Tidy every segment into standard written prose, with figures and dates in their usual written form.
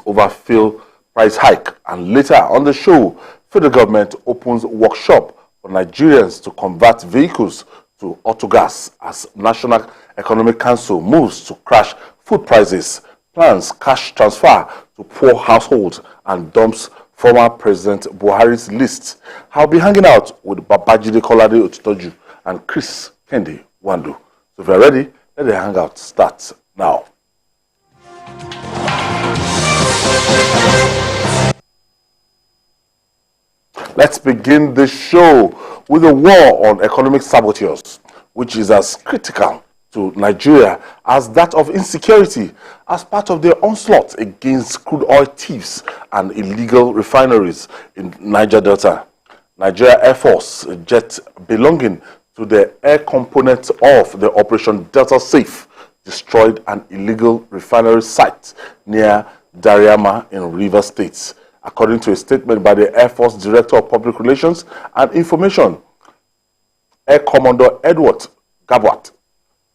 over fuel price hike. And later on the show, federal government opens workshop for Nigerians to convert vehicles to autogas as National Economic Council moves to crash food prices, plans cash transfer to poor households, and dumps former President Buhari's list. I'll be hanging out with Babajide Kolade Otutoju and Chris Kendi Wandu. So if you're ready, let the hangout start now. Let's begin the show with a war on economic saboteurs, which is as critical to Nigeria as that of insecurity, as part of their onslaught against crude oil thieves and illegal refineries in Niger Delta. Nigeria Airforce, a jet belonging to the air component of the Operation Delta Safe, destroyed an illegal refinery site near Dariama in Rivers State. According to a statement by the Air Force Director of Public Relations and Information, Air Commodore Edward Gabwat,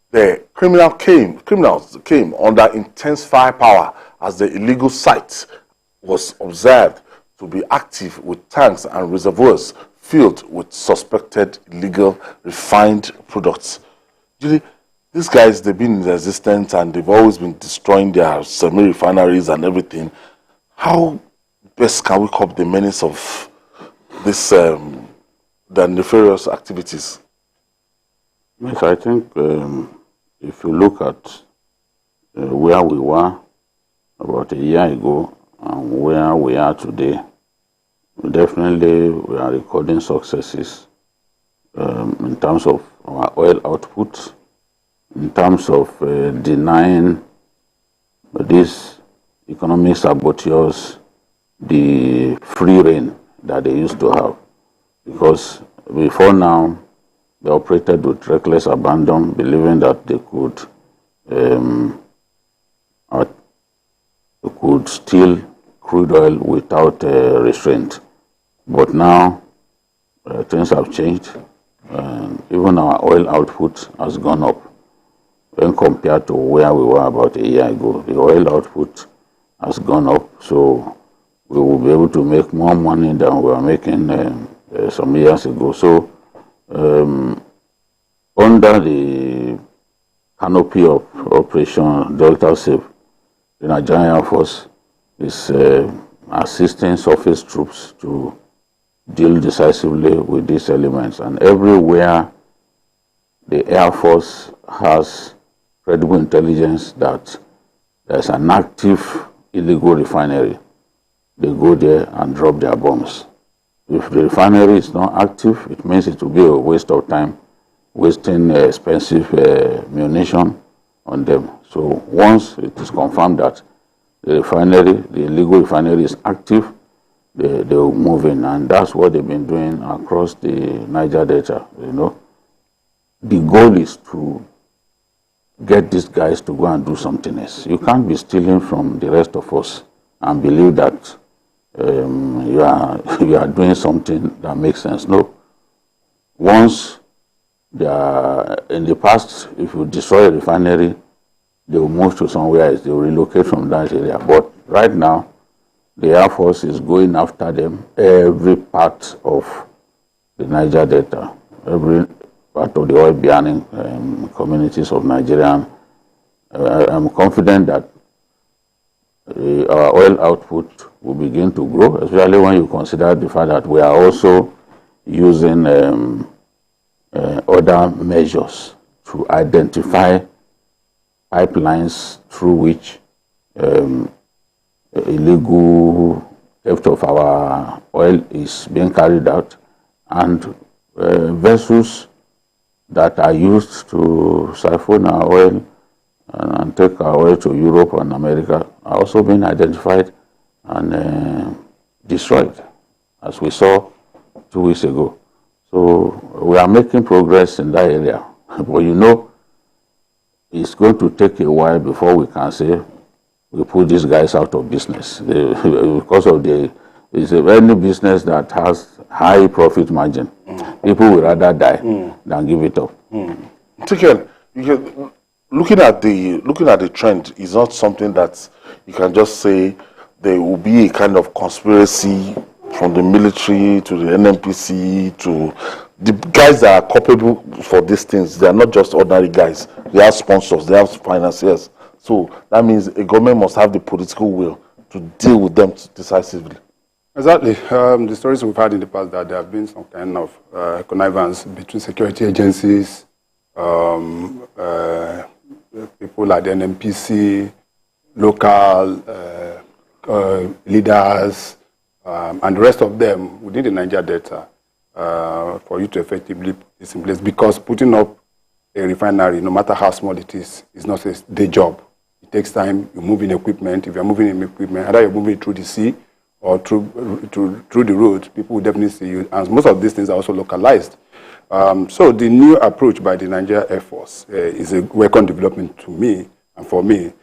the criminals came under intense firepower as the illegal site was observed to be active with tanks and reservoirs filled with suspected illegal refined products. Usually, these guys, they've been in existence and they've always been destroying their semi-refineries and everything. How best can we cope the menace of this, the nefarious activities? Yes, I think if you look at where we were about a year ago and where we are today, definitely we are recording successes in terms of our oil output, in terms of denying these economic saboteurs the free rein that they used to have. Because before now, they operated with reckless abandon, believing that they could steal crude oil without restraint. But now, things have changed. Even our oil output has gone up when compared to where we were about a year ago. The oil output has gone up, so we will be able to make more money than we were making some years ago. So, under the canopy of Operation Delta Safe, the Nigerian Air Force is assisting surface troops to deal decisively with these elements. And everywhere the Air Force has credible intelligence that there's an active illegal refinery, they go there and drop their bombs. If the refinery is not active, it means it will be a waste of time, wasting expensive munition on them. So once it is confirmed that the refinery, the illegal refinery is active, they will move in, and that's what they've been doing across the Niger Delta. You know, the goal is to get these guys to go and do something else. You can't be stealing from the rest of us and believe that you are doing something that makes sense. No. Once they are, in the past, if you destroy a refinery, they will move to somewhere else. They will relocate from that area. But right now, the Air Force is going after them every part of the Niger Delta, every part of the oil-bearing communities of Nigeria. I'm confident that our oil output will begin to grow, especially when you consider the fact that we are also using other measures to identify pipelines through which illegal theft of our oil is being carried out, and vessels that are used to siphon our oil and take our oil to Europe and America are also being identified and destroyed, as we saw 2 weeks ago. So we are making progress in that area. But you know, it's going to take a while before we can say we put these guys out of business. Because of it's any business that has high profit margin. People would rather die than give it up. Again, looking at the trend is not something that you can just say there will be a kind of conspiracy from the military to the NNPC to the guys that are culpable for these things. They are not just ordinary guys. They have sponsors, they have financiers. So that means a government must have the political will to deal with them decisively. Exactly. The stories we've had in the past that there have been some kind of connivance between security agencies, people like the NNPC, local leaders, and the rest of them within the Niger Delta for you to effectively put this in place. Because putting up a refinery, no matter how small it is not a day job. It takes time. You move in equipment. If you're moving in equipment, either you're moving through the sea or through the road, people will definitely see you. And most of these things are also localized. So the new approach by the Nigeria Air Force is a welcome development to me and for me.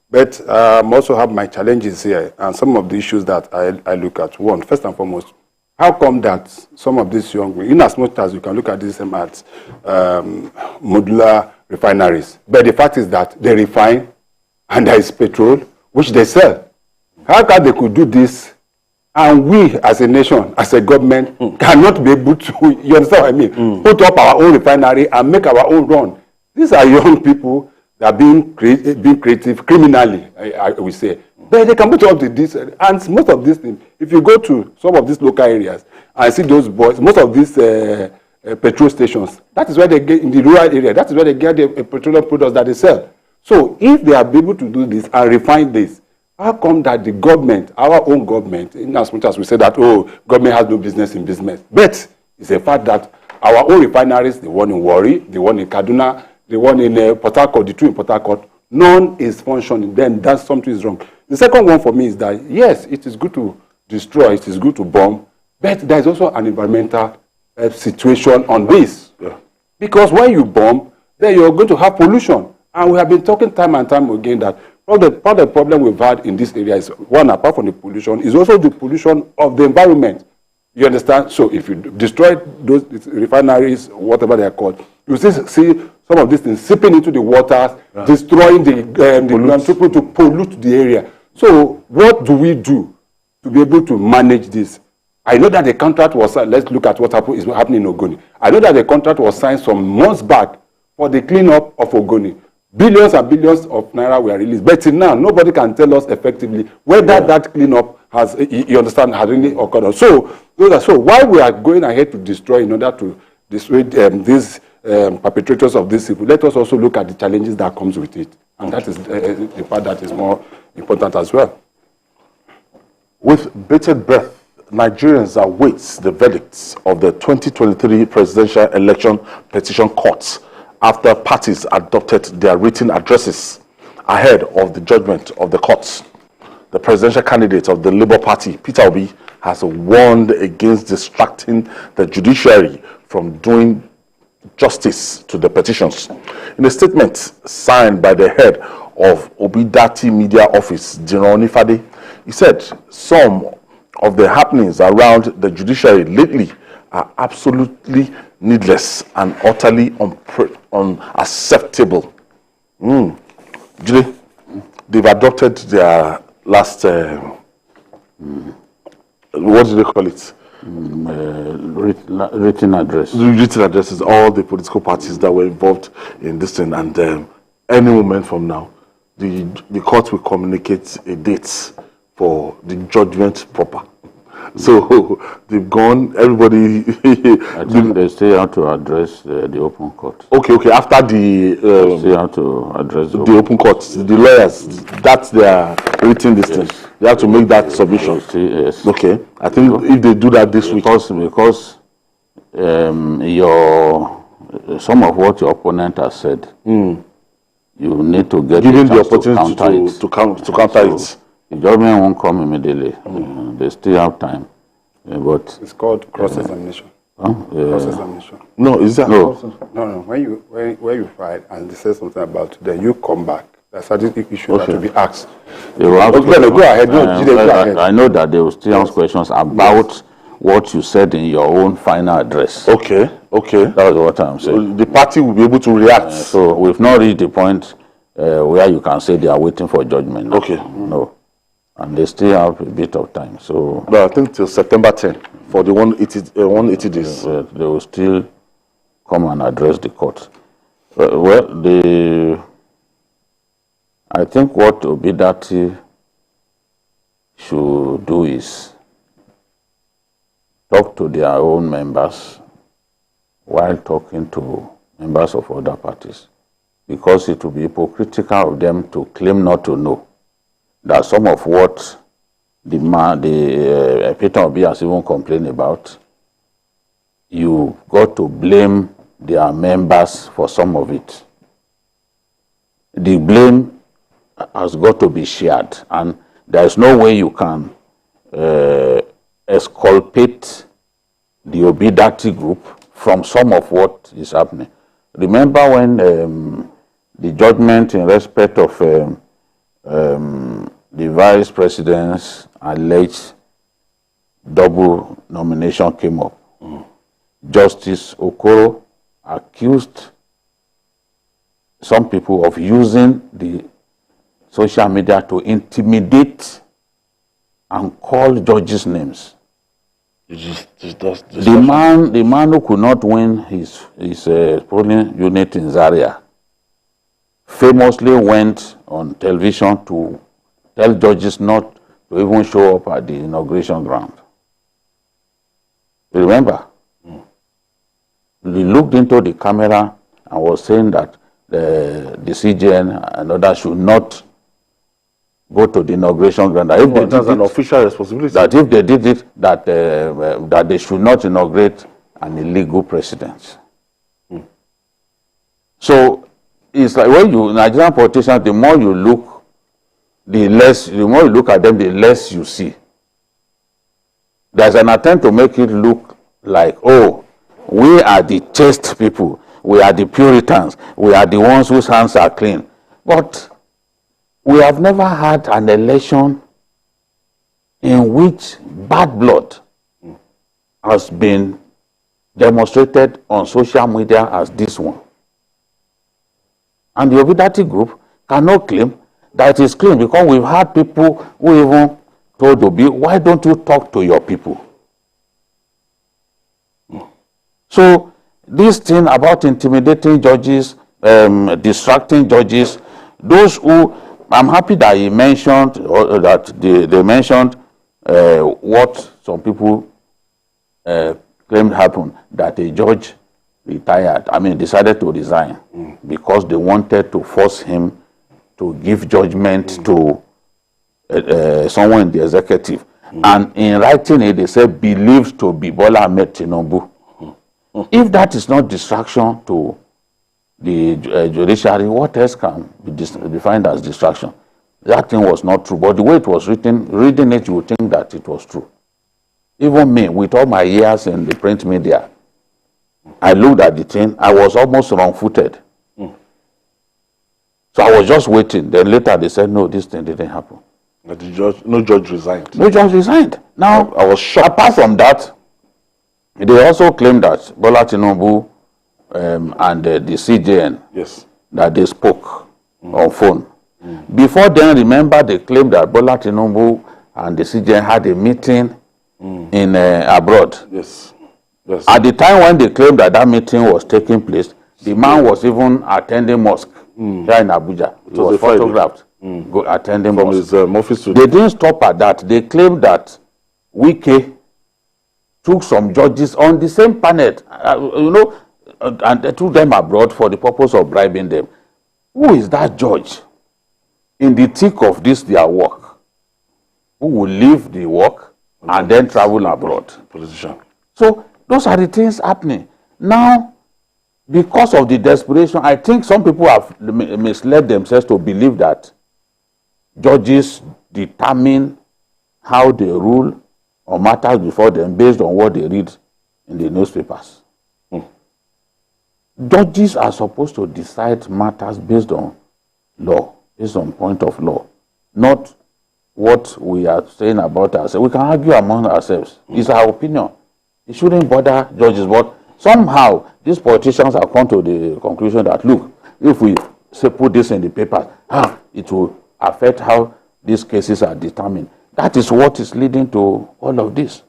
But I also have my challenges here and some of the issues that I look at. One, first and foremost, how come that some of these young, in as much as you can look at this as modular refineries, but the fact is that they refine and there is petrol, which they sell. How come they could do this and we as a nation, as a government, cannot be able to, you understand what I mean, put up our own refinery and make our own run? These are young people that are being creative criminally, I will say. But they can put up to this, and most of these things, if you go to some of these local areas and see those boys, most of these petrol stations, that is where they get, in the rural area, that is where they get the petroleum products that they sell. So if they are able to do this and refine this, how come that the government, our own government, in as much as we say that, oh, government has no business in business, but it's a fact that our own refineries, the one in Warri, the one in Kaduna, the one in Port Harcourt, the two in Port Harcourt, none is functioning, then that something is wrong. The second one for me is that, yes, it is good to destroy, it is good to bomb, but there is also an environmental situation on this. Yeah. Because when you bomb, then you're going to have pollution. And we have been talking time and time again that part of the problem we've had in this area is, one, apart from the pollution, is also the pollution of the environment. You understand? So if you destroy those refineries, whatever they are called, you see some of these things seeping into the waters, destroying the ground to pollute the area. So what do we do to be able to manage this? I know that the contract was signed. Let's look at what is happening in Ogoni. I know that the contract was signed some months back for the cleanup of Ogoni. Billions and billions of naira were released. But till now, nobody can tell us effectively whether that cleanup has, you understand, has really occurred. So why we are going ahead to destroy in order to dissuade these perpetrators of this evil, let us also look at the challenges that comes with it. And that is the part that is more important as well. With bated breath, Nigerians await the verdicts of the 2023 presidential election petition courts after parties adopted their written addresses ahead of the judgment of the courts. The presidential candidate of the Labour Party, Peter Obi, has warned against distracting the judiciary from doing justice to the petitions. In a statement signed by the head of Obidati Media Office, General Nifade, he said some of the happenings around the judiciary lately are absolutely needless and utterly unacceptable. They've adopted their last, what do they call it? Written address. Written addresses, all the political parties that were involved in this thing. And any moment from now, the court will communicate a date for the judgment proper. So they've gone, everybody. I think they still have to address the open court. Okay. After the. They still have to address the open court. The lawyers, that's their written this thing. They have to make that submission. Yes. Okay. I think if they do that this week. Because some of what your opponent has said, you need to get given the opportunity to counter it. The judgment won't come immediately. They still have time. But it's called cross-examination. Cross-examination. No, is that no? No. When you fight and they say something about it, then you come back. There's certain issues that to be asked. Go ahead. Go ahead. I know that they will still ask questions about what you said in your own final address. Okay. That's what I'm saying. The party will be able to react. So we've not reached the point where you can say they are waiting for judgment. Okay. No. and they still have a bit of time. So, I think till September 10 for the 180 days. They will still come and address the court. I think what Obidati should do is talk to their own members while talking to members of other parties, because it will be hypocritical of them to claim not to know that some of what the Peter Obi has even complained about, you got to blame their members for some of it. The blame has got to be shared, and there is no way you can exculpate the Obidati group from some of what is happening. Remember when the judgment in respect of the vice president's alleged double nomination came up. Justice Okoro accused some people of using the social media to intimidate and call judges' names. The man who could not win his polling unit in Zaria famously went on television to tell judges not to even show up at the inauguration ground. You remember? He looked into the camera and was saying that the CJN and others should not go to the inauguration ground. That if they that's an official responsibility. That if they did it, that they should not inaugurate an illegal president. So it's like when you Nigerian politicians, the more you look, the more you look at them, the less you see. There's an attempt to make it look like, oh, we are the chaste people, we are the Puritans, we are the ones whose hands are clean. But we have never had an election in which bad blood has been demonstrated on social media as this one. And the Obidati group cannot claim that it is clean, because we've had people who even told Obi, why don't you talk to your people? So this thing about intimidating judges, distracting judges, those who, I'm happy that he mentioned, or that they mentioned what some people claimed happened, that a judge decided to resign because they wanted to force him to give judgment to someone in the executive. And in writing it, they said, believed to be Bola Ahmed Tinubu. If that is not distraction to the judiciary, what else can be defined as distraction? That thing was not true. But the way it was written, reading it, you would think that it was true. Even me, with all my years in the print media, I looked at the thing, I was almost wrong-footed. So I was just waiting. Then later they said, no, this thing didn't happen. No judge resigned. No judge resigned. Now, I was shocked. Apart from that, they also claimed that Bola Tinubu and the CJN, yes, that they spoke on phone. Before then, remember, they claimed that Bola Tinubu and the CJN had a meeting in abroad. Yes. Yes. At the time when they claimed that that meeting was taking place, the man was even attending mosque here in Abuja. It was photographed attending from mosque. His office. They didn't stop at that. They claimed that Wike took some judges on the same panel, and they took them abroad for the purpose of bribing them. Who is that judge in the thick of this their work, who will leave the work and then travel abroad? Politician. So those are the things happening. Now, because of the desperation, I think some people have misled themselves to believe that judges determine how they rule on matters before them based on what they read in the newspapers. Judges are supposed to decide matters based on law, based on point of law, not what we are saying about ourselves. We can argue among ourselves. It's our opinion. It shouldn't bother judges, but somehow these politicians have come to the conclusion that, look, if we say put this in the paper, it will affect how these cases are determined. That is what is leading to all of this.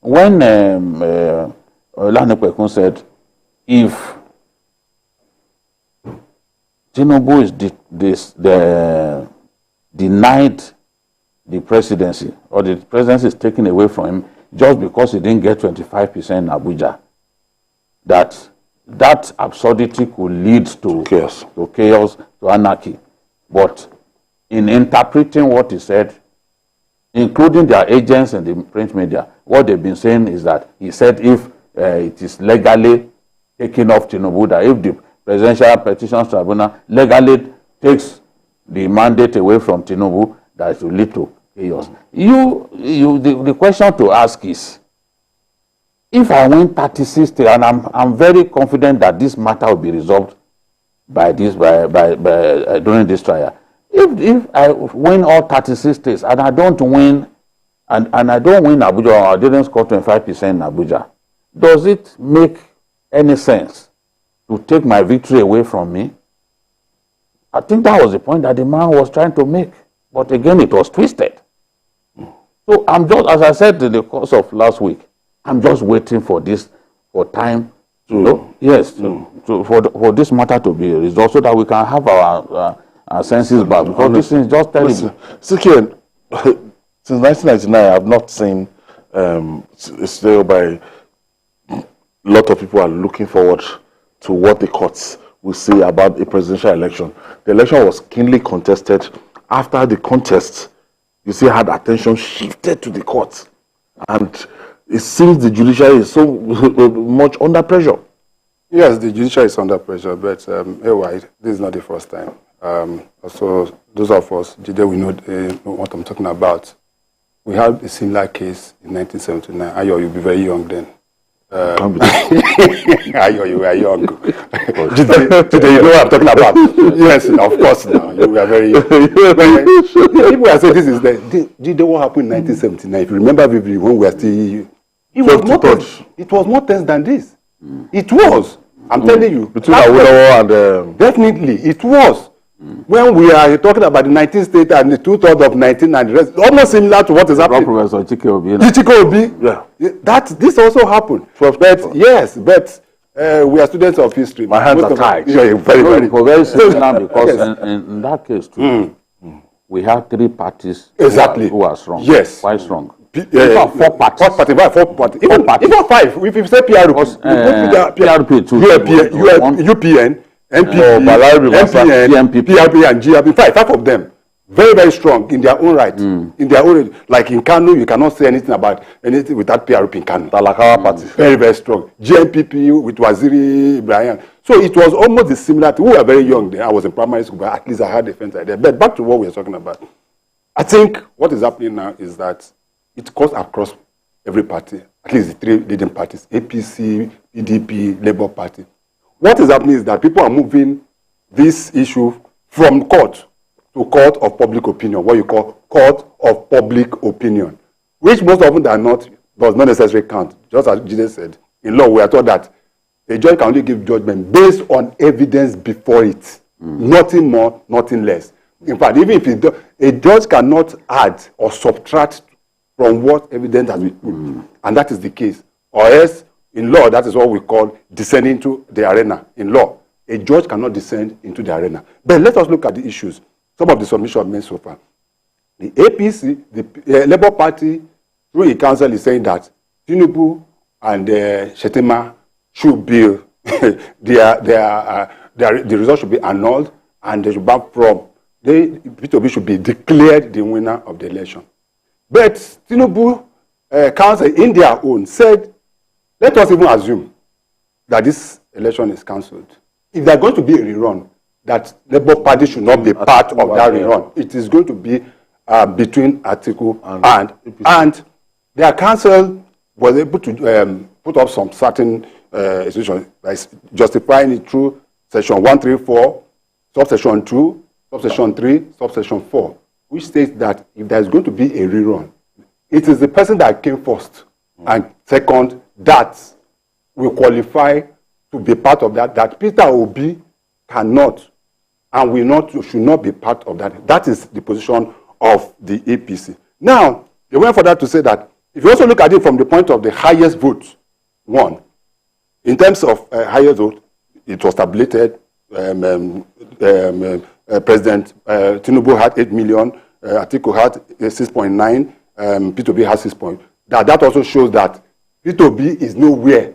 When Lanepekun said, if Tinubu is denied the presidency, or the presidency is taken away from him just because he didn't get 25% in Abuja, that absurdity could lead to chaos, to anarchy. But in interpreting what he said, including their agents and the print media, what they've been saying is that he said if it is legally taken off Tinubu, that if the Presidential Petitions Tribunal legally takes the mandate away from Tinubu, that it will lead to chaos. The question to ask is, if I win 36 states, and I'm very confident that this matter will be resolved by during this trial. If I win all 36 states and I don't win, and I don't win Abuja, or I didn't score 25% in Abuja, does it make any sense to take my victory away from me? I think that was the point that the man was trying to make. But again, it was twisted. So I'm just, as I said in the course of last week, I'm just waiting for time to, for this matter to be resolved so that we can have our senses back. Because this is just terrible. Sikian, since 1999, I have not seen still by a lot of people are looking forward to what the courts will say about a presidential election. The election was keenly contested. After the contest, you see, had attention shifted to the courts, and it seems the judiciary is so much under pressure. Yes, the judiciary is under pressure, but this is not the first time. Also, those of us, today we know what I'm talking about. We had a similar case in 1979. Ayo, you'll be very young then. Ayo, you were young. Today you know what I'm talking about. Yes, of course now. You were very young. People are saying this is what happened in 1979. If you remember vividly when we were still... It was more tense than this. It was. I'm telling you. Between Awolowo and... Definitely, it was. When we are talking about the 19th state and the 2/3 of 19 and the rest, almost similar to what is happening. Professor Chike Obi. Yeah. This also happened. But we are students of history. My hands are tied. Very similar because in that case too, we have 3 parties who are strong. Yes. Quite strong. 4 parties. Even 5. If you say PRP too. UPN, NPP, PRP, and GRP. 5 of them. Very, very strong in their own right. Like in Kano, you cannot say anything about anything without PRP in Kano. Talakawa party. Very, very strong. GNPP with Waziri Ibrahim. So it was almost the similar. We were very young then. I was in primary school, but at least I had a friend there. But back to what we were talking about. I think what is happening now is that it cuts across every party, at least the 3 leading parties, APC, PDP, Labour Party. What is happening is that people are moving this issue from court to court of public opinion, what you call court of public opinion, which most often than not does not necessarily count. Just as Jesus said, in law we are taught that a judge can only give judgment based on evidence before it, nothing more, nothing less. In fact, even if a judge cannot add or subtract from what evidence has been put, and that is the case. Or else, in law, that is what we call descending into the arena. In law, a judge cannot descend into the arena. But let us look at the issues. Some of the submissions made so far. The APC, the Labour Party, through a council, is saying that Tinubu and Shetima should be, the result should be annulled, and they should back from, P2B should be declared the winner of the election. But Tinubu council in their own said, let us even assume that this election is cancelled. If there are going to be a rerun, that Labour Party should not be part of that rerun. It is going to be between Atiku and their council was able to put up some certain institutions, by justifying it through section 134, subsection 2, subsection 3, subsection 4, which states that if there is going to be a rerun, it is the person that came first and second that will qualify to be part of that. That Peter Obi cannot and should not be part of that. That is the position of the APC. Now, they went further to say that if you also look at it from the point of the highest vote won, in terms of highest vote, it was tabulated. President Tinubu had 8 million, Atiku had 6.9, P2B has 6 point. That also shows that P2B is nowhere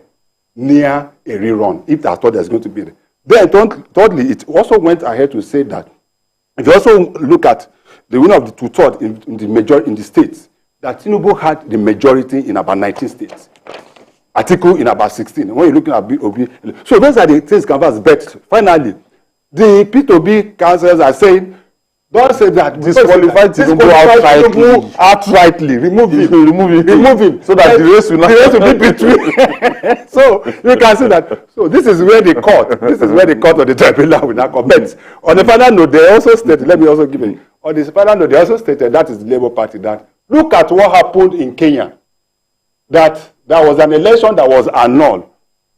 near a rerun, if that's what there's going to be. Then, thirdly, it also went ahead to say that if you also look at the winner of the two-thirds in the states, that Tinubu had the majority in about 19 states. Atiku in about 16. When you're looking at Obi, so those are the things canvas. But finally, the P2B councillors are saying, don't say that. Disqualified Tinubu outrightly. Remove him. So that the race will be between. So you can see that. So this is where the court of the tribunal will now come. But on the final note, they also stated, let me also give it. On the final note, they also stated, that is the Labour Party, that look at what happened in Kenya. That there was an election that was annulled,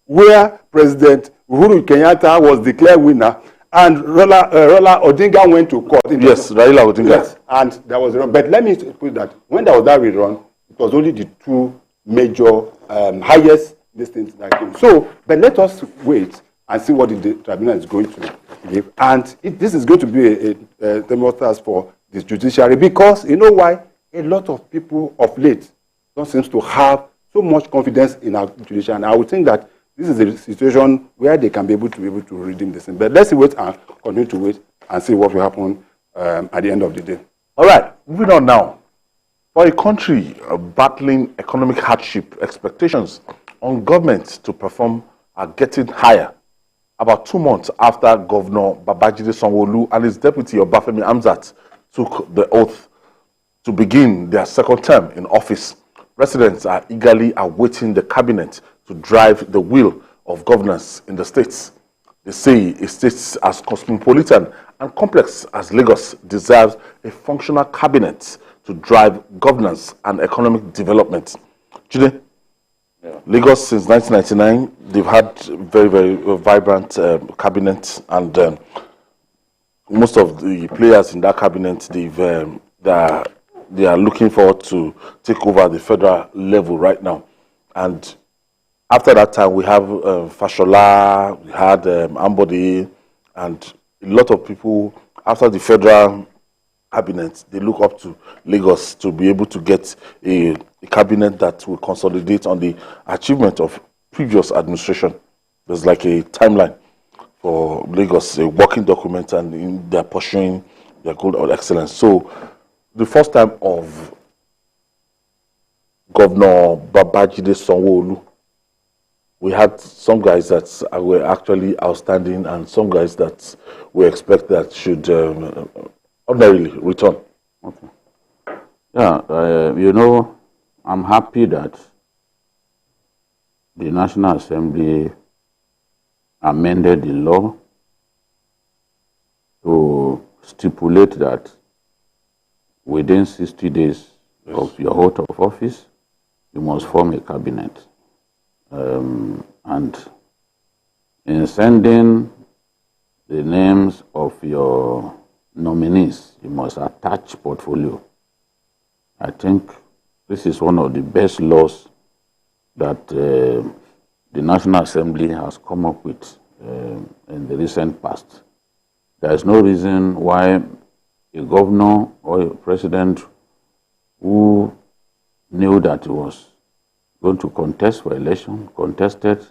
where President Uhuru Kenyatta was declared winner, and Raila Odinga went to court. Yes, Raila Odinga. Yes, and there was a run. But let me put that, when there was that rerun, it was only the two major, highest listings that came. So, but let us wait and see what the tribunal is going to give. And this is going to be a demonstration for the judiciary, because you know why? A lot of people of late don't seem to have so much confidence in our judiciary. And I would think that this is a situation where they can be able to redeem this thing. But let's wait and continue to wait and see what will happen at the end of the day. All right, moving on now. For a country battling economic hardship, expectations on government to perform are getting higher. About 2 months after Governor Babajide Sanwo-Olu and his deputy Obafemi Hamzat took the oath to begin their second term in office, residents are eagerly awaiting the cabinet to drive the wheel of governance in the states. They say a state as cosmopolitan and complex as Lagos deserves a functional cabinet to drive governance and economic development. Jide, Lagos since 1999, they've had very, very vibrant cabinet, and most of the players in that cabinet, they are looking forward to take over the federal level right now. And after that time, we have Fashola, we had Ambode, and a lot of people, after the federal cabinet, they look up to Lagos to be able to get a cabinet that will consolidate on the achievement of previous administration. There's like a timeline for Lagos, a working document, and they're pursuing their goal of excellence. So the first time of Governor Babajide Sanwo-Olu, we had some guys that were actually outstanding and some guys that we expect that should ordinarily return. Okay. Yeah, you know, I'm happy that the National Assembly amended the law to stipulate that within 60 days of your oath of office, you must form a cabinet. And in sending the names of your nominees, you must attach portfolio. I think this is one of the best laws that the National Assembly has come up with in the recent past. There is no reason why a governor or a president who knew that he was going to contest for election, contested,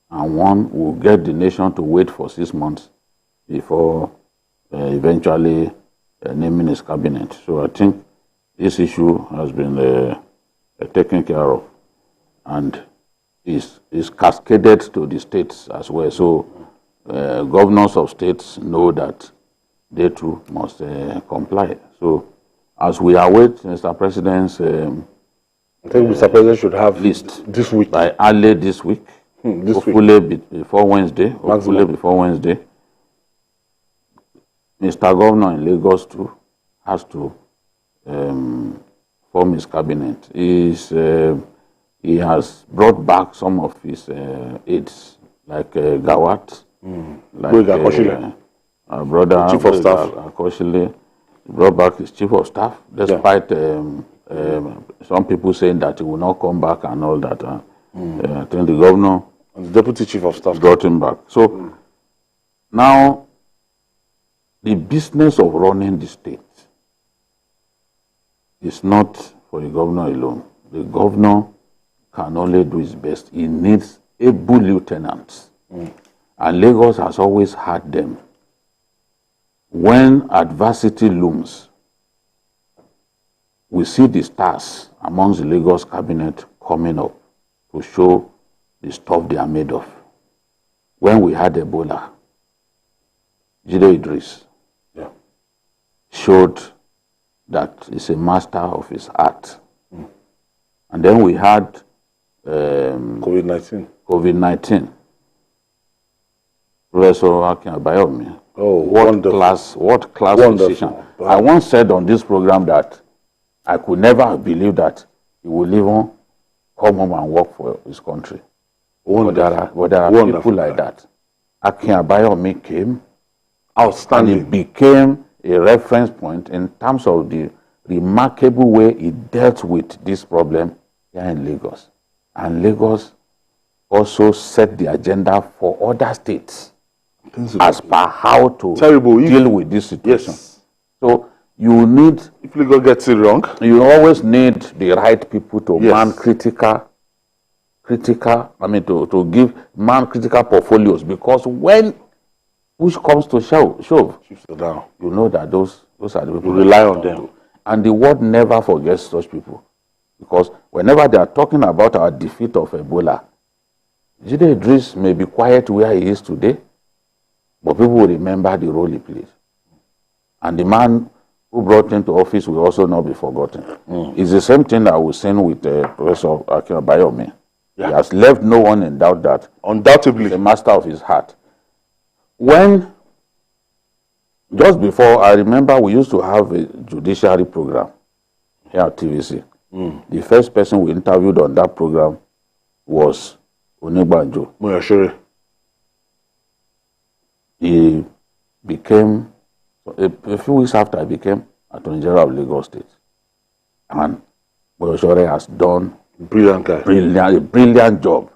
and won, will get the nation to wait for 6 months before eventually naming his cabinet. So I think this issue has been taken care of and is cascaded to the states as well. So governors of states know that they too must comply. So as we await Mr. President's I think Mr. President should have list this week. By early this week. Hopefully before Wednesday. Hopefully before Wednesday. Mr. Governor in Lagos too has to form his cabinet. He has brought back some of his aides, like Gawat, like Akoshile. our brother Chief of Staff Akoshile. brought back his chief of staff, despite some people saying that he will not come back and all that. I think the governor and the deputy chief of staff brought him back. So now, the business of running the state is not for the governor alone. The governor can only do his best. He needs able lieutenants. And Lagos has always had them. When adversity looms, we see the stars amongst the Lagos cabinet coming up to show the stuff they are made of. When we had Ebola, Jide Idris showed that he's a master of his art. And then we had COVID-19. Professor Akin Abayomi. Oh, what class decision. I once said on this program that I could never have believed that he would even come home and work for his country. But there are people like that. Akin Abayomi came, outstanding. And he became a reference point in terms of the remarkable way he dealt with this problem here in Lagos. And Lagos also set the agenda for other states as per how to deal with this situation. Yes. So you need, if Lagos gets it wrong, you always need the right people to man critical, to give man critical portfolios, because when push comes to shove, you know that those are the people you rely on them. And the world never forgets such people. Because whenever they are talking about our defeat of Ebola, Jide Idris may be quiet where he is today, but people will remember the role he played. And the man who brought him to office will also not be forgotten. It's the same thing that we've seen with Professor Akin Abayomi. He has left no one in doubt that undoubtedly the master of his heart. When, just before, I remember we used to have a judiciary program here at TVC. The first person we interviewed on that program was Onigbanjo. Moyashire. He became, a few weeks after, he became Attorney General of Lagos State. And Moyashire has done a brilliant job.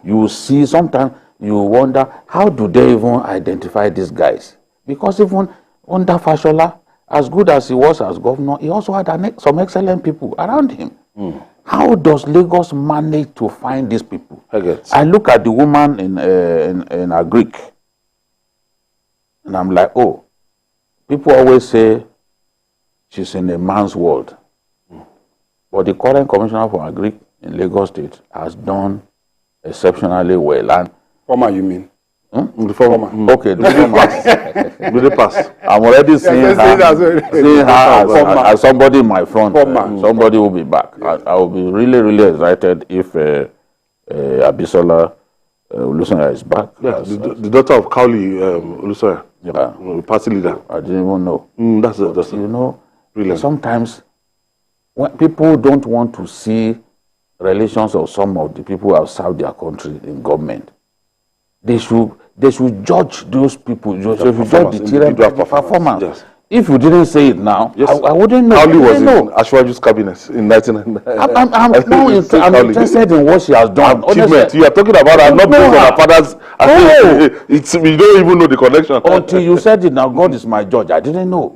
You see, sometimes you wonder, how do they even identify these guys? Because even under Fashola, as good as he was as governor, he also had some excellent people around him. How does Lagos manage to find these people? I look at the woman in Agric, and I'm like, oh, people always say she's in a man's world. But the current commissioner for Agric in Lagos State has done exceptionally well. And former, you mean? The former. Okay, the former. With the pass. I'm already seeing her as somebody in my front. Somebody will be back. I will be really, really excited if Abisola Olusoya is back. Yeah, the daughter of Kauli Olusoya. Party leader. I didn't even know. That's you know, brilliant. Sometimes when people don't want to see relations of some of the people who have served their country in government, they should judge those people. They should judge the performance. Yes. If you didn't say it now, I wouldn't know. Kauli was in Ashwaju's cabinet in 1999. I'm interested in what she has done. Achievement. You are talking about her not based on her father's. We don't even know the connection. Until you said it now, God is my judge. I didn't know.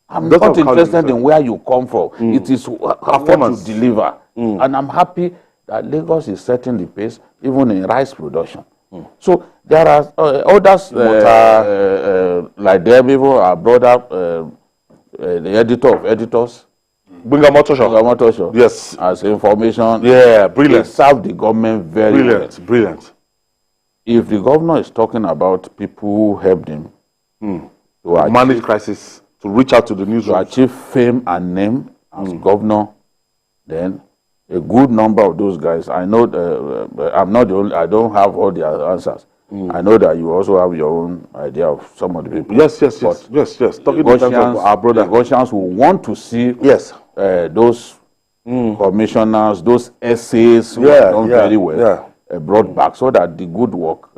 I'm not interested in where you come from. It is what you deliver. And I'm happy that Lagos is setting the pace, even in rice production. So there are others like them, even our brother, the editor of editors, Bunga, yes, as information. Yeah, brilliant. They serve the government very well. Brilliant. If the governor is talking about people who helped him to manage crisis, to reach out to the news, to achieve fame and name as governor, then a good number of those guys, I know, I'm not the only, I don't have all the answers. I know that you also have your own idea of some of the people. Yes. Talking in terms of our brother. Lagosians who want to see those commissioners, those essays who are done very well brought back, so that the good work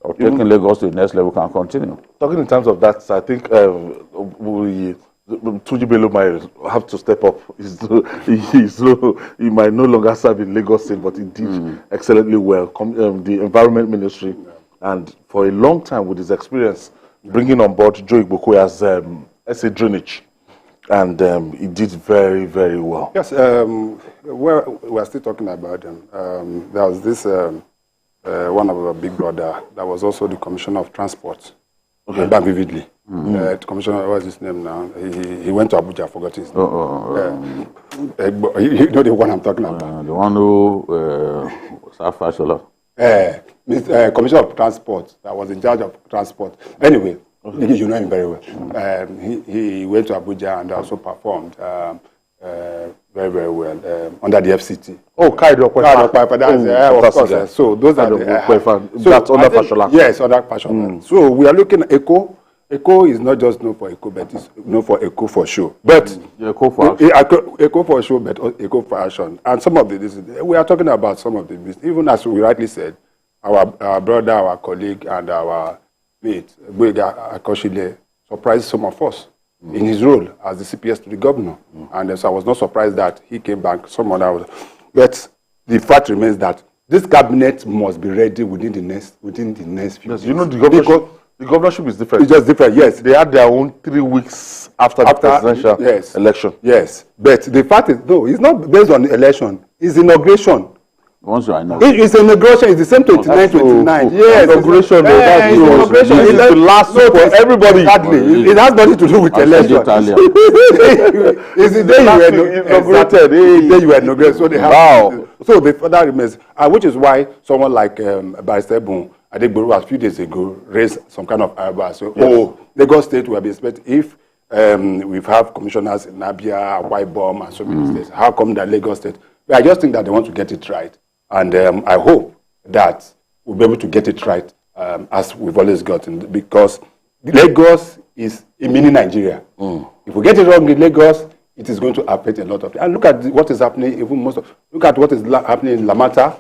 or taking Lagos to the next level can continue. Talking in terms of that, I think Tuji Bello might have to step up. He might no longer serve in Lagos State, but he did excellently well. The Environment Ministry, and for a long time with his experience, bringing on board Joe Igbokowe as SA Drainage, and he did very, very well. Yes, we're still talking about him. There was this one of our big brother that was also the Commissioner of Transport. Okay. Back vividly. The Commissioner, what's his name now? He went to Abuja, I forgot his name. You know the one I'm talking about. The one who Fashola. Commissioner of Transport that was in charge of transport. Anyway, you know him very well. He went to Abuja and also performed very, very well under the FCT. Oh, Kaido Okwefa. Of course. So those are that's under Fashola. Yes, under Fashola. So we are looking at Eco. Eco is not just known for Eco, but it's known for Eco for show. But Eco for action. Eco for show, but Eco for action. And some of we are talking about some of the business. Even as we rightly said, our brother, our colleague, and our mate, Boyega Akoshile, surprised some of us in his role as the CPS to the governor. And so I was not surprised that he came back. But the fact remains that this cabinet must be ready within the next few years. You know, the governorship is different. It's just different, yes. They had their own 3 weeks after the presidential election. Yes. But the fact is, no, it's not based on the election. It's inauguration. Once I know. It's inauguration. It's the same 29. Yes. Inauguration. That's inauguration. It's the last for everybody. Exactly. It has nothing to do with election. It's the day you were inaugurated. The day you were inaugurated. So they have. So the further remains, which is why someone like Barrister Ebun Adegboro a few days ago raised some kind of eyebrow. So, Lagos State will be expected if we have commissioners in Abia, Akwa Ibom, and so many states. How come that Lagos State? But I just think that they want to get it right. And I hope that we'll be able to get it right as we've always gotten, because Lagos is a mini Nigeria. If we get it wrong in Lagos, it is going to affect a lot of things. And look at what is happening, look at what is happening in Lamata.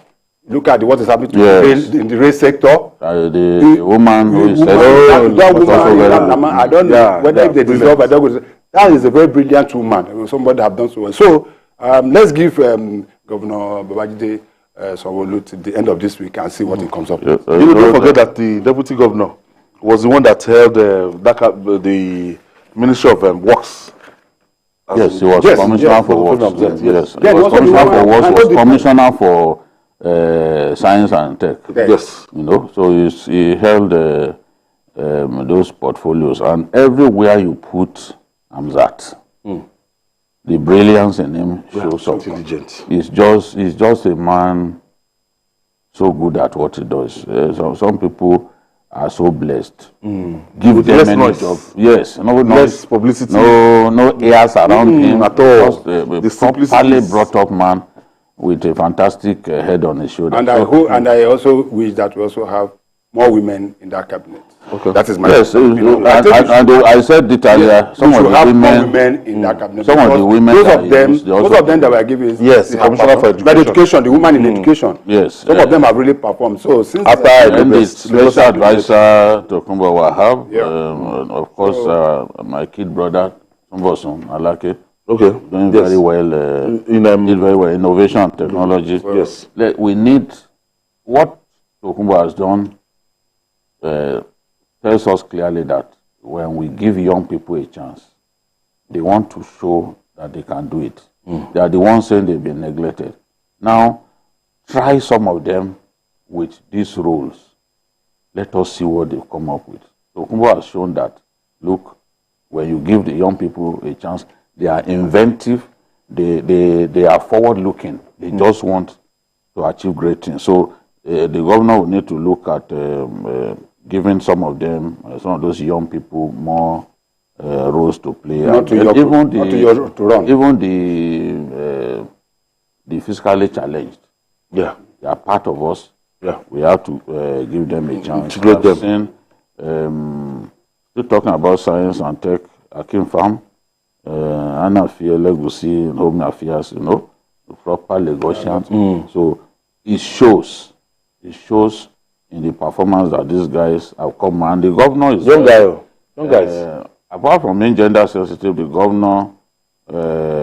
Look at what is happening in the rail sector. The woman who is that woman, I don't know whether if they deserve. That is a very brilliant woman. Somebody have done so well. So let's give Governor Babajide Sanwo-Olu to the end of this week and see what it comes up with. Don't forget that the deputy governor was the one that held the Ministry of Works. Yes, he was commissioner for works. Yes, he was commissioner for works. He was commissioner for science and tech. Yes, you know, so he held those portfolios, and everywhere you put Amzat, the brilliance in him shows up. Intelligent. He's just a man so good at what he does. Some people are so blessed. Give them any job. Yes, no less publicity. No airs around him at all. Just a properly brought up man with a fantastic head on his shoulder. And I also wish that we also have more women in that cabinet. Okay. That is my I said it earlier. Some of the women in that cabinet. Some of the women. Most of them that were given. Yes, the Commissioner for Education. But education, the woman in education. Yes. Some of them have really performed. So since after the special advisor to Kumba Wahab, of course, my kid brother Tumbosun Alake. Okay. Doing very well. Did very well. Innovation and technology. Yes. We need what Tokumbo has done. Tells us clearly that when we give young people a chance, they want to show that they can do it. They are the ones saying they've been neglected. Now, try some of them with these roles. Let us see what they've come up with. Tokumbo has shown that, look, when you give the young people a chance, they are inventive, they are forward-looking. They just want to achieve great things. So the governor will need to look at giving some of them, some of those young people, more roles to play. Even the physically challenged. Yeah, they are part of us. Yeah, we have to give them a chance. Integrate them. Still talking about science and tech, Akim Farm, Anna Fear, Legacy, Home Affairs, you know, the proper Lagosian. So it shows in the performance that these guys have come. And the governor is... Young guys. Apart from being gender sensitive, the governor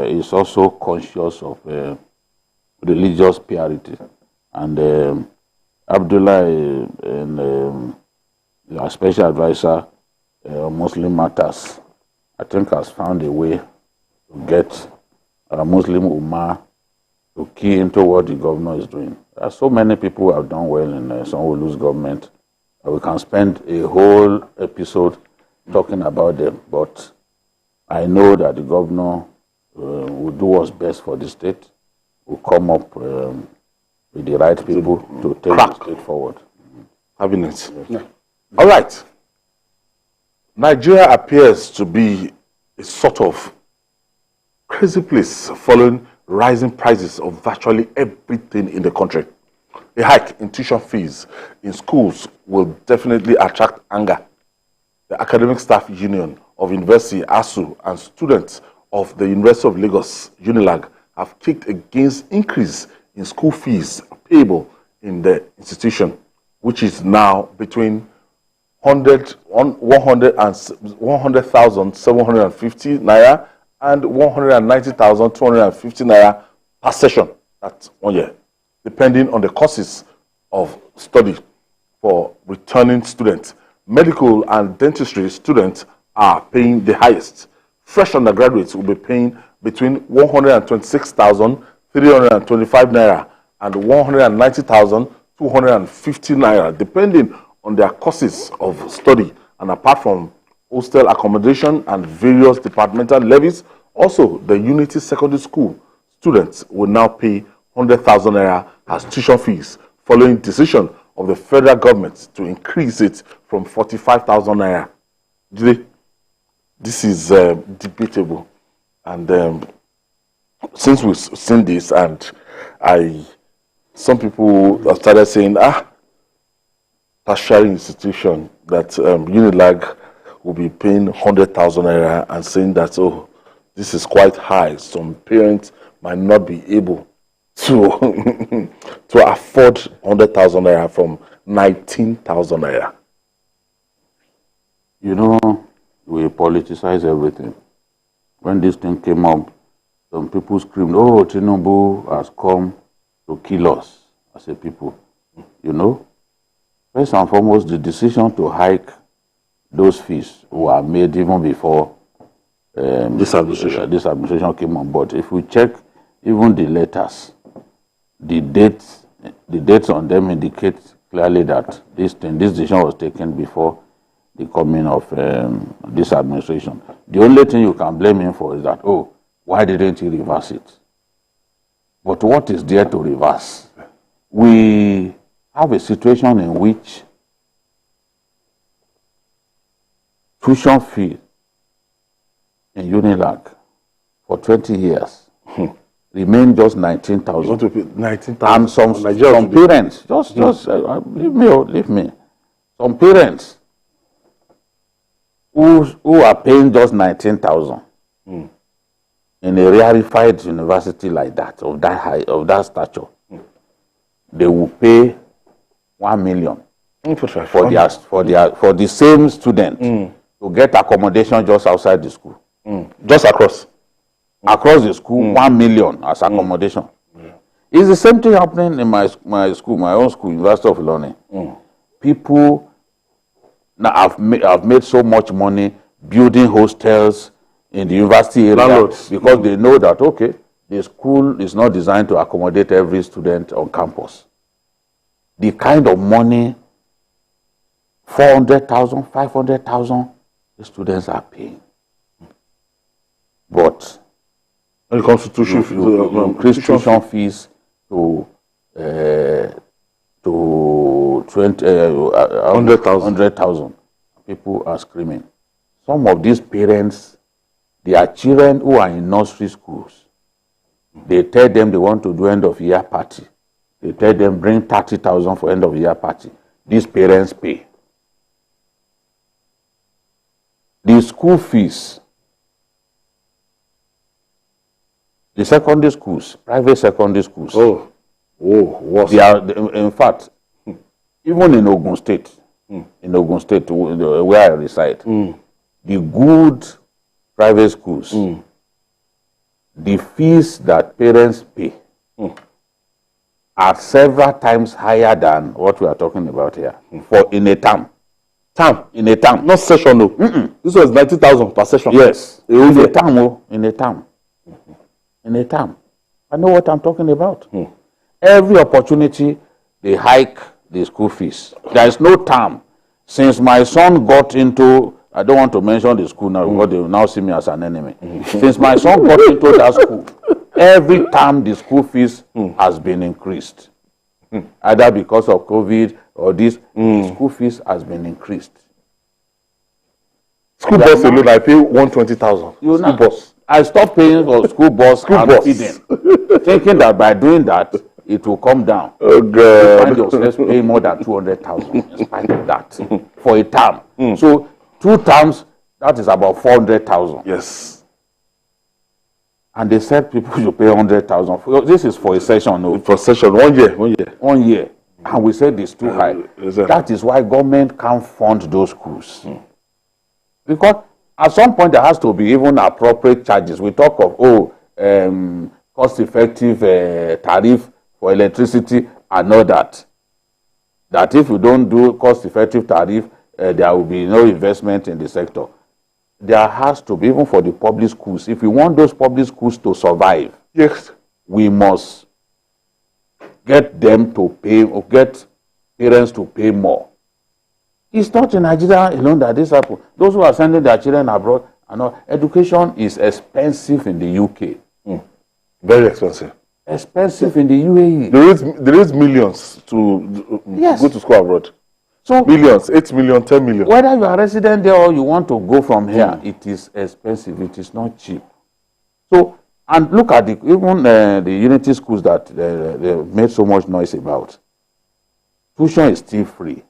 is also conscious of religious purity. And Abdullah, and our special advisor on Muslim matters, I think has found a way to get Muslim Ummah to key into what the governor is doing. There are so many people who have done well in Sanwo-Olu's government. We can spend a whole episode talking about them, but I know that the governor will do what's best for the state, will come up with the right people to take the state forward. Cabinet. Yeah. All right. Nigeria appears to be a sort of crazy place following rising prices of virtually everything in the country. A hike in tuition fees in schools will definitely attract anger. The Academic Staff Union of University, ASU, and students of the University of Lagos, UNILAG, have kicked against increase in school fees payable in the institution, which is now between 100,750 naira and 190,250 naira per session. That's 1 year, depending on the courses of study for returning students. Medical and dentistry students are paying the highest. Fresh undergraduates will be paying between 126,325 naira and 190,250 naira, depending on their courses of study. And apart from hostel accommodation and various departmental levies, also the Unity Secondary School students will now pay 100,000 naira as tuition fees, following decision of the federal government to increase it from 45,000 naira. This is debatable, and since we've seen this, and some people have started saying, tertiary institution, that UNILAG will be paying 100,000 naira, and saying that, oh, this is quite high. Some parents might not be able to to afford 100,000 naira from 19,000 naira. You know, we politicize everything. When this thing came up, some people screamed, oh, Tinubu has come to kill us as a people. You know, first and foremost, the decision to hike those fees were made even before this administration came on board. If we check even the letters, the dates on them indicate clearly that this decision was taken before the coming of this administration. The only thing you can blame him for is that, oh, why didn't he reverse it? But what is there to reverse? We have a situation in which tuition fee in UNILAG for 20 years remain just 19,000. 19,000. And some parents, leave me. Some parents who are paying just 19,000 in a rarefied university like that, of that stature, they will pay 1 million for the same student to get accommodation just outside the school. Just across the school, 1 million as accommodation. It's the same thing happening in my school, my own school, University of Ilorin. People now have made so much money building hostels in the university area because they know that, okay, the school is not designed to accommodate every student on campus. The kind of money, 400,000, 500,000, the students are paying. But when it comes to tuition fees to 100,000, people are screaming. Some of these parents, their children who are in nursery schools, they tell them they want to do end of year party. They tell them bring 30,000 for end of year party. These parents pay. The school fees, the secondary schools, private secondary schools. Worse. They are, in fact, even in Ogun State, where I reside, the good private schools, the fees that parents pay are several times higher than what we are talking about here in a term. In a term. Not session, no. This was 90,000 per session. Yes. In a term. In a term. I know what I'm talking about. Every opportunity, they hike the school fees. There is no term. Since my son got into, I don't want to mention the school now because they will now see me as an enemy. Since my son got into that school, every time the school fees has been increased. Either because of COVID or this, the school fees has been increased. School bus alone, I pay 120,000. School bus. I stopped paying for school bus and feeding, thinking that by doing that, it will come down. Oh, God. You find yourself paying more than 200,000 in spite of that for a term. So 2 terms, that is about 400,000. Yes. And they said people should pay 100,000. This is for a session. No? For a session, 1 year. 1 year. And we said it's too high. Exactly. That is why government can't fund those schools. Because at some point there has to be even appropriate charges. We talk of, cost-effective tariff for electricity and all that. That if you don't do cost-effective tariff, there will be no investment in the sector. There has to be, even for the public schools, if we want those public schools to survive, yes, we must get them to pay, or get parents to pay more. It's not in Nigeria alone that this happens. Those who are sending their children abroad, education is expensive in the UK. Very expensive. Expensive in the UAE. There is millions to go to school abroad. So millions, 8 million, 10 million. Whether you are a resident there or you want to go from here, it is expensive. It is not cheap. So, and look at even the unity schools that they made so much noise about. Tuition is still free.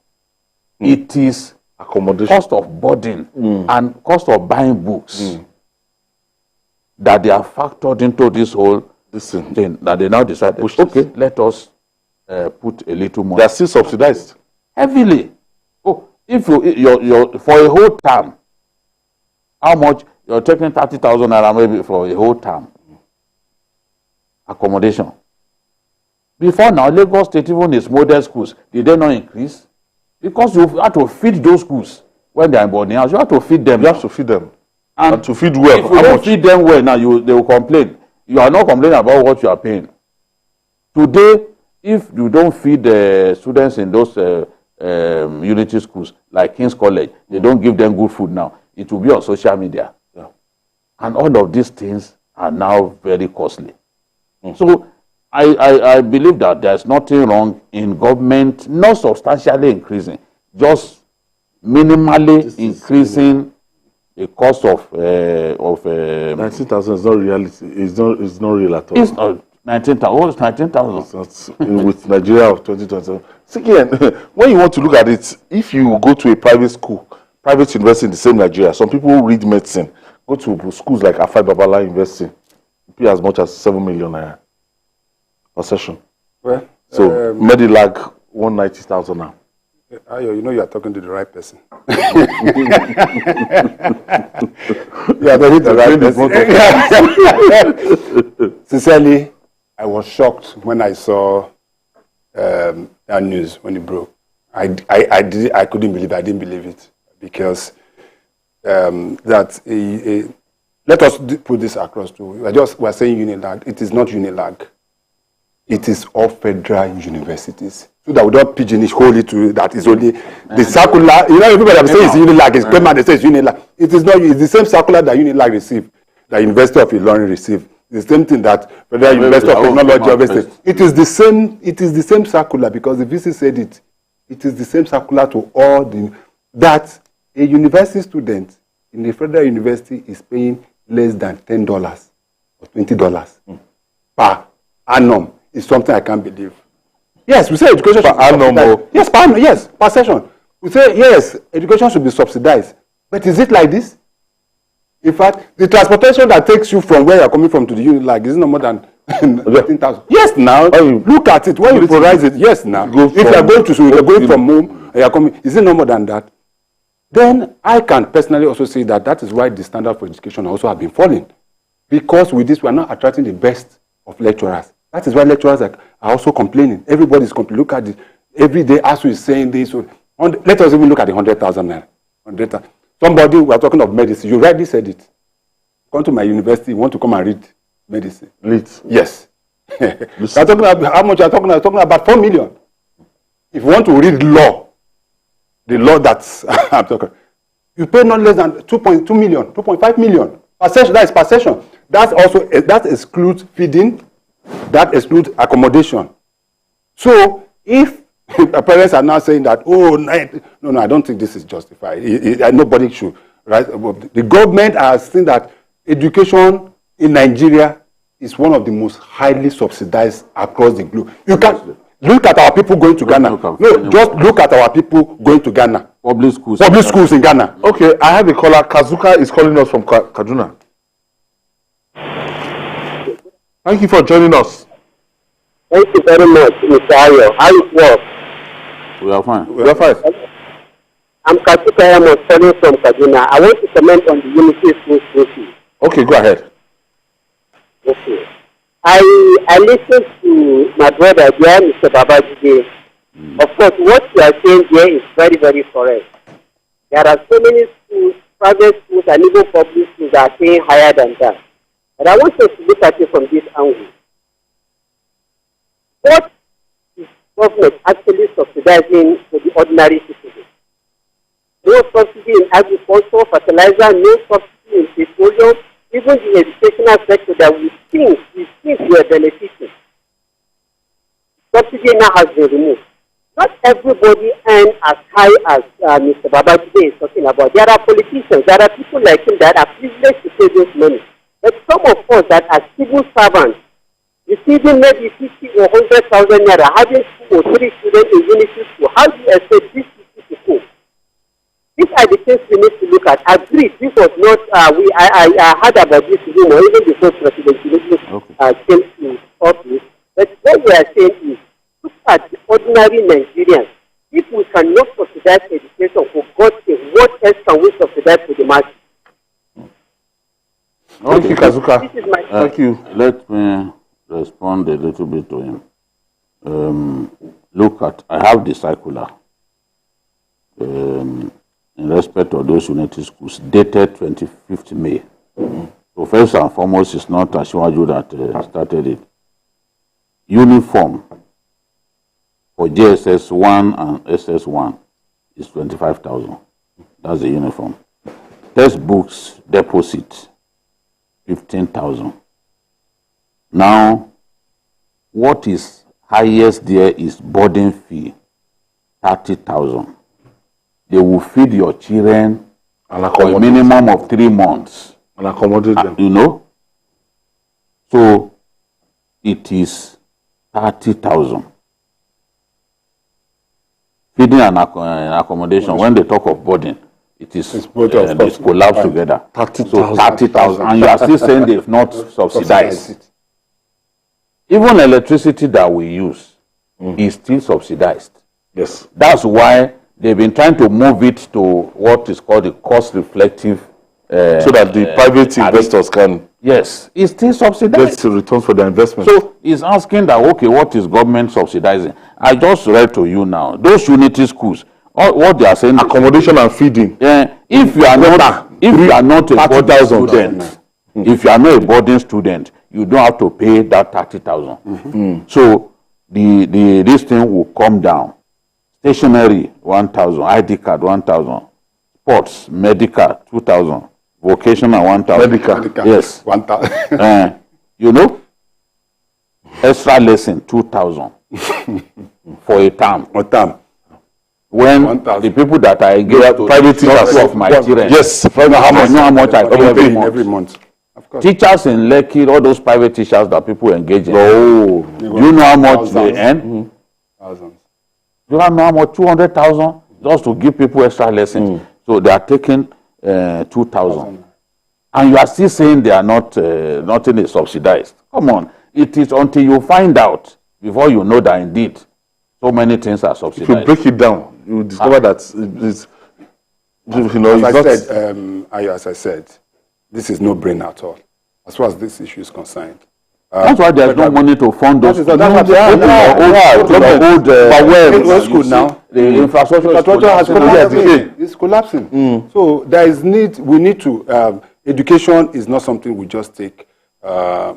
It is accommodation, cost of boarding and cost of buying books that they are factored into this whole thing that they now decided, okay, let us put a little more. They are still subsidized heavily. Oh, if you for a whole term, how much you're taking 30,000 naira maybe for a whole term accommodation. Before now, Lagos State, even its model schools, did they not increase? Because you have to feed those schools when they are in boarding house. You have to feed them. You have to feed them. And to feed well. If you don't feed them well, now they will complain. You are not complaining about what you are paying. Today, if you don't feed the students in those unity schools, like King's College, they don't give them good food now. It will be on social media. Yeah. And all of these things are now very costly. So I believe that there's nothing wrong in government not substantially increasing, just minimally increasing the cost of 19,000 is not reality. It's not real at all. It's not 19,000. What is 19,000? With Nigeria of 2020. So again, when you want to look at it, if you go to a private school, private university in the same Nigeria, some people who read medicine go to schools like Afai Babala University, pay as much as 7 million naira per session. Well, so Medilag 190,000 now. Ayo, you know you are talking to the right person. You are talking to the right person. Sincerely, I was shocked when I saw that news when it broke. I couldn't believe it. I didn't believe it because let us put this across too. We're saying Unilag. It is not Unilag. It is all federal universities. So that we don't pigeonish wholly to that is only the circular. You know, everybody say it's Unilag. It's Pema, they say it's Unilag. It is not. It's the same circular that Unilag received, that University of Ilorin received. The same thing that Federal University of Technology of Estate. It is the same. It is the same circular because the VC said it. It is the same circular to all the that a university student in a federal university is paying less than $10 or $20 per annum. Is something I can't believe. Yes, we say education per annum. Yes, per annum. Yes, per session. We say yes, education should be subsidized. But is it like this? In fact, the transportation that takes you from where you are coming from to the Unilag is no more than 18,000. Yes, now look at it. When you polarize it, yes, now. If you are going to school, you're going from home, you are coming. Is it no more than that? Then I can personally also say that that is why the standard for education also have been falling, because with this we are not attracting the best of lecturers. That is why lecturers are also complaining. Everybody is complaining. Look at it every day. ASU is saying this. Let us even look at the 100,000 naira. 100,000. Somebody, we are talking of medicine. You rightly said it. Come to my university. You want to come and read medicine? Read. Yes. We are talking about how much? You are talking? I'm talking about 4 million. If you want to read law, the law that's I'm talking, you pay not less than 2.2 million, 2.5 million per session. That is per session. That also that excludes feeding, that excludes accommodation. So if parents are now saying that, oh no, I don't think this is justified. Nobody should, right? The government has seen that education in Nigeria is one of the most highly subsidized across the globe. You can look at our people going to Ghana. No, just look at our people going to Ghana. Public schools in Ghana. Okay, I have a caller. Kazuka is calling us from Kaduna. Thank you for joining us. Thank you very much, Mr. Ayo. How it works? We are fine. We are fine. I'm Kazuka. I'm calling from Kaduna. I want to comment on the Unity School issue. Okay, go ahead. Okay. I listened to my brother there, Mr. Babajide. Of course, what you are saying here is very, very correct. There are so many schools, private schools, and even public schools that are paying higher than that. But I want us to look at it from this angle. What is government actually subsidizing for the ordinary citizen? No subsidy in agriculture, fertilizer, no subsidy in petroleum, even the educational sector that we think we are benefiting. Subsidy now has been removed. Not everybody earns as high as Mr. Babajide is talking about. There are politicians, there are people like him that are privileged to pay this money. But some of us that are civil servants, receiving maybe 50 or 100,000 naira, having 2 or 3 students in unity school, how do you expect this to cope? These are the things we need to look at. I agree, this was not, I heard about this rumor, even before President Tinubu came to office. But what we are saying is, look at the ordinary Nigerians. If we cannot subsidize education, for God's sake, what else can we subsidize for the masses? Thank you, Kazuka. Thank you. Let me respond a little bit to him. Look at, I have the circular in respect of those unity schools dated 25th May. So first and foremost, it's not Ashwaju that started it. Uniform for JSS 1 and SS1 is 25,000. That's the uniform. Textbooks deposit 15,000. Now, what is highest there is boarding fee, 30,000. They will feed your children for a minimum of 3 months. And accommodate them. You know? So, it is 30,000. Feeding and accommodation, when they talk of boarding, it is it's collapsed together. 30,000. So 30,000. And you are still saying they've not subsidized. Even electricity that we use is still subsidized. Yes. That's why they've been trying to move it to what is called the cost reflective. So that the private investors can. Yes, it's still subsidized. Get returns for their investment. So he's asking that, okay, what is government subsidizing? I just read to you now. Those unity schools, what they are saying, accommodation and feeding. If you are not a boarding student, if you are not a boarding student, you don't have to pay that 30,000. So this thing will come down. Stationery 1,000, ID card 1,000, sports, medical 2,000, vocational 1,000. Medical, yes, 1,000. You know, extra lesson 2,000 for a term. When 1,000. The people that I engaged to private teachers of my children, yes, I know how much I pay every month. Of course. Teachers in Lekki, all those private teachers that people engage in. Oh, do you know how much they earn? Thousands. Do you know how much? 200,000 just to give people extra lessons. So they are taking 2,000, and you are still saying they are not nothing is subsidized. Come on, It is until you find out before you know that indeed so many things are subsidized. If you break it down, you will discover that it's, as I said, this is no brain at all, as far as this issue is concerned. That's why there's no money to fund those. Old school now. The infrastructure is collapsing. So there is need. We need to. Education is not something we just take.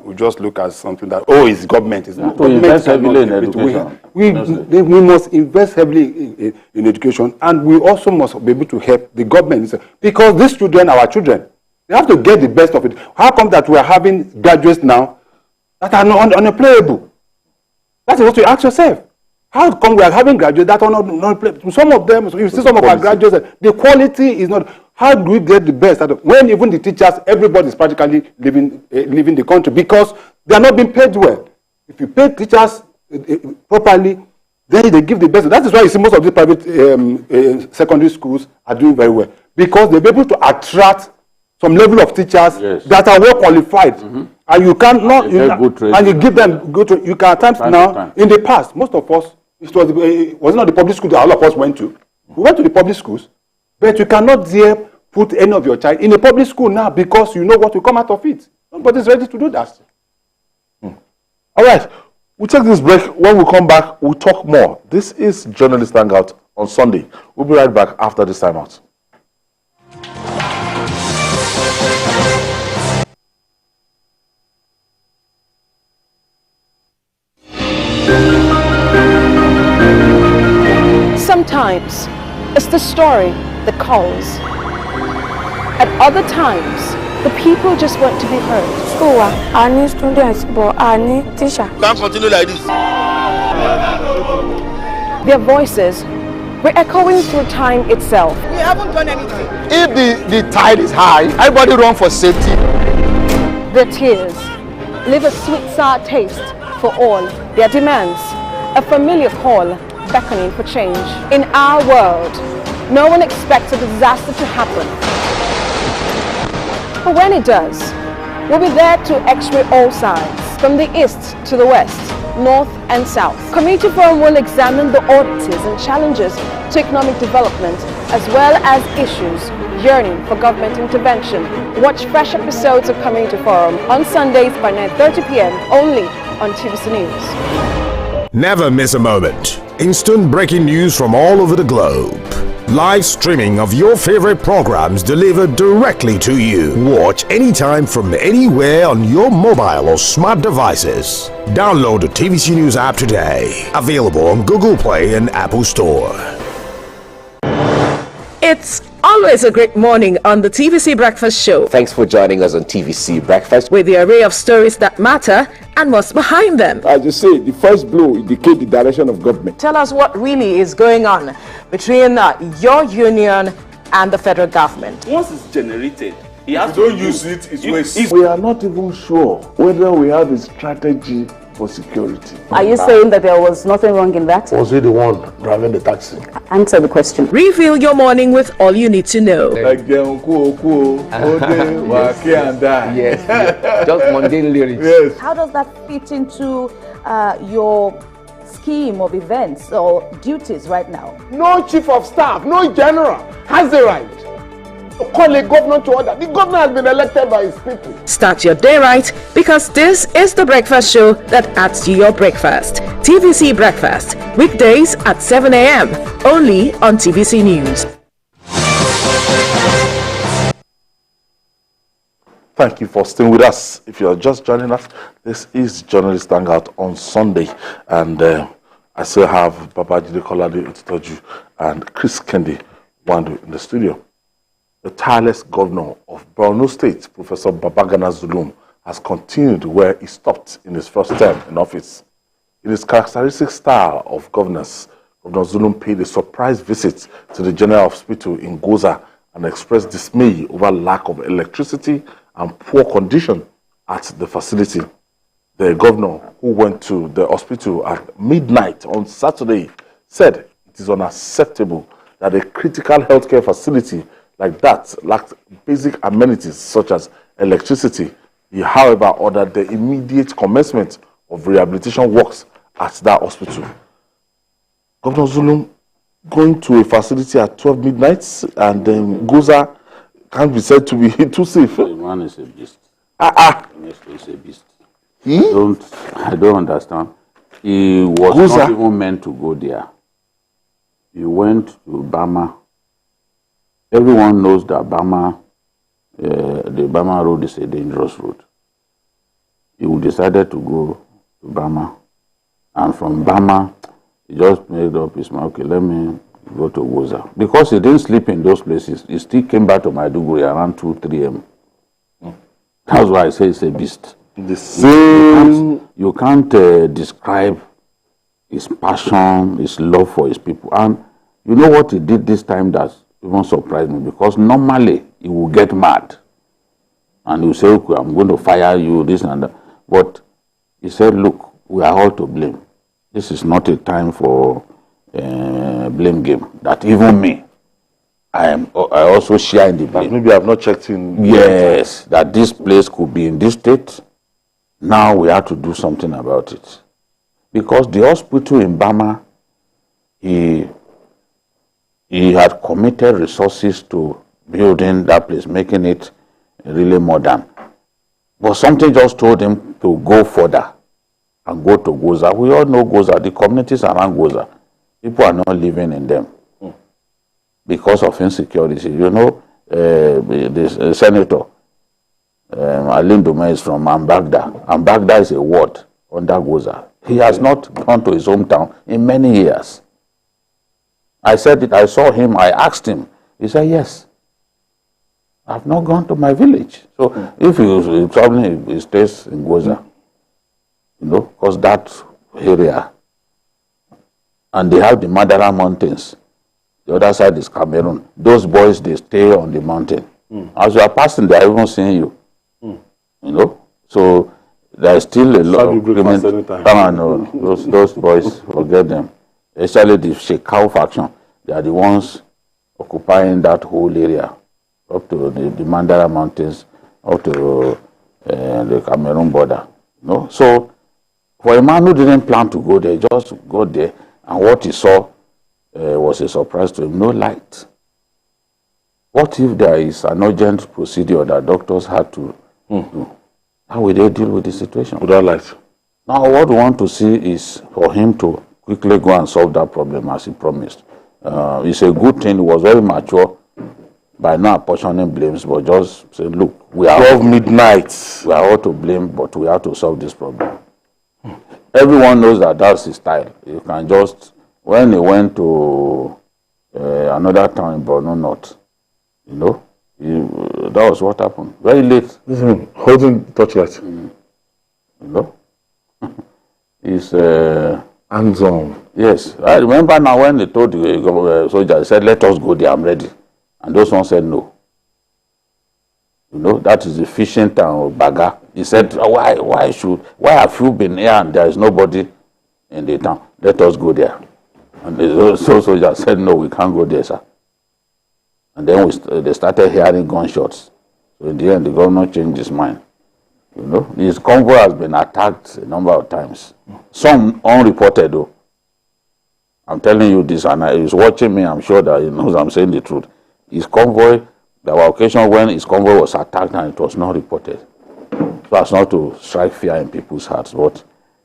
We just look at something that it's government. It's not. To invest heavily in education. We must invest heavily in education, and we also must be able to help the government, because these children, our children, they have to get the best of it. How come that we are having graduates now that are unemployable? That is what you ask yourself. How come we are having graduates that are not unemployable? Some of them, you see some of our graduates, the quality is not. How do we get the best out of, when even the teachers, everybody is practically leaving the country because they are not being paid well? If you pay teachers properly, then they give the best. That is why you see most of the private secondary schools are doing very well, because they're able to attract some level of teachers that are well qualified, and you cannot, and you give them good. You can at times now. In the past, most of us, it was not the public school that all of us went to. We went to the public schools, but you cannot dare put any of your child in a public school now because you know what will come out of it. Nobody's ready to do that. All right, we'll take this break. When we come back, we'll talk more. This is Journalist Hangout on Sunday. We'll be right back after this time out. Sometimes it's the story that calls. At other times, the people just want to be heard. School, I need students, but I need teachers. Can't continue like this. Their voices were echoing through time itself. We haven't done anything. If the tide is high, everybody run for safety. Their tears leave a sweet sour taste for all their demands, a familiar call beckoning for change. In our world, no one expects a disaster to happen. But when it does, we'll be there to x-ray all sides, from the east to the west, north and south. Community Forum will examine the oddities and challenges to economic development, as well as issues yearning for government intervention. Watch fresh episodes of Community Forum on Sundays by 9:30 p.m. only on TVC News. Never miss a moment. Instant breaking news from all over the globe. Live streaming of your favorite programs delivered directly to you. Watch anytime from anywhere on your mobile or smart devices. Download the TVC News app today. Available on Google Play and Apple Store. It's always a great morning on the TVC Breakfast Show. Thanks for joining us on TVC Breakfast. With the array of stories that matter and what's behind them. As you say, the first blow indicates the direction of government. Tell us what really is going on between your union and the federal government. Once it's generated, you don't use it, it's waste. We are not even sure whether we have a strategy for security. Are you saying that there was nothing wrong in that? Was he the one driving the taxi? Answer the question. Reveal your morning with all you need to know. Like the yes, just mundane lyrics. Yes. How does that fit into your scheme of events or duties right now? No chief of staff, no general has the right to call a governor to order. The governor has been elected by his people. Start your day right, because this is the breakfast show that adds to your breakfast. TVC Breakfast, weekdays at 7 a.m. only on TVC News. Thank you for staying with us. If you're just joining us, this is Journalist Hangout on Sunday, and I still have Babajide Kolade Utitoju and Chris Kendi Wandu in the studio. The tireless governor of Borno State, Professor Babagana Zulum, has continued where he stopped in his first term in office. In his characteristic style of governance, Governor Zulum paid a surprise visit to the General Hospital in Goza and expressed dismay over lack of electricity and poor condition at the facility. The governor, who went to the hospital at midnight on Saturday, said it is unacceptable that a critical healthcare facility like that lacked basic amenities such as electricity. He, however, ordered the immediate commencement of rehabilitation works at that hospital. Governor Zulum going to a facility at 12 midnight and then Goza can't be said to be too safe. The man is a beast. Honestly, he's a beast. I don't understand. He was not even meant to go there. He went to Bama. Everyone knows that Bama, the Bama road is a dangerous road. He decided to go to Bama. And from Bama, he just made up his mind, okay, let me go to Goza. Because he didn't sleep in those places, he still came back to Maiduguri around 2, 3 a.m. That's why I say it's a beast. The same. You can't describe his passion, his love for his people. And you know what he did this time that even surprised me? Because normally he will get mad. And he will say, okay, I'm going to fire you, this and that. But he said, look, we are all to blame. This is not a time for blame game. That even me, I also share in the blame. Maybe I have not checked in. Yes, that this place could be in this state. Now we have to do something about it. Because the hospital in Bama, he had committed resources to building that place, making it really modern. But something just told him to go further and go to Goza. We all know Goza, the communities around Goza. People are not living in them because of insecurity. You know, the senator, Alim Duma, is from Ambagda. Ambagda is a ward under Goza. He has not gone to his hometown in many years. I said it, I saw him, I asked him. He said, yes, I've not gone to my village. So if he was traveling, he stays in Goza. You know, because that area, and they have the Madara Mountains. The other side is Cameroon. Those boys, they stay on the mountain. As you are passing, they are even seeing you. You know, so there is still a lot of agreement. Those boys, forget them. Especially the Shekau faction, they are the ones occupying that whole area, up to the Mandara Mountains, up to the Cameroon border. You know? So, for a man who didn't plan to go there, just go there, and what he saw was a surprise to him, no light. What if there is an urgent procedure that doctors had to do? How will they deal with the situation? Without light. Now, what we want to see is for him to quickly go and solve that problem as he promised. It's a good thing. He was very mature by not apportioning blames, but just say, look, we are 12 midnight. We are all to blame, but we have to solve this problem. Everyone knows that that's his style. You can just, when he went to another town in Borno North, you know, that was what happened. Very late. Holding torchlight. You know? It's hands-on. Yes. I remember now when they told the soldier, they said, let us go there, I'm ready. And those ones said no. You know, that is the fishing town of Baga. He said, why have you been here and there is nobody in the town? Let us go there. And the soldier said, no, we can't go there, sir. And then they started hearing gunshots. So in the end, the governor changed his mind. You know, his convoy has been attacked a number of times. Some unreported, though. I'm telling you this, and he's watching me. I'm sure that he knows I'm saying the truth. His convoy, there were occasions when his convoy was attacked and it was not reported. So as not to strike fear in people's hearts, but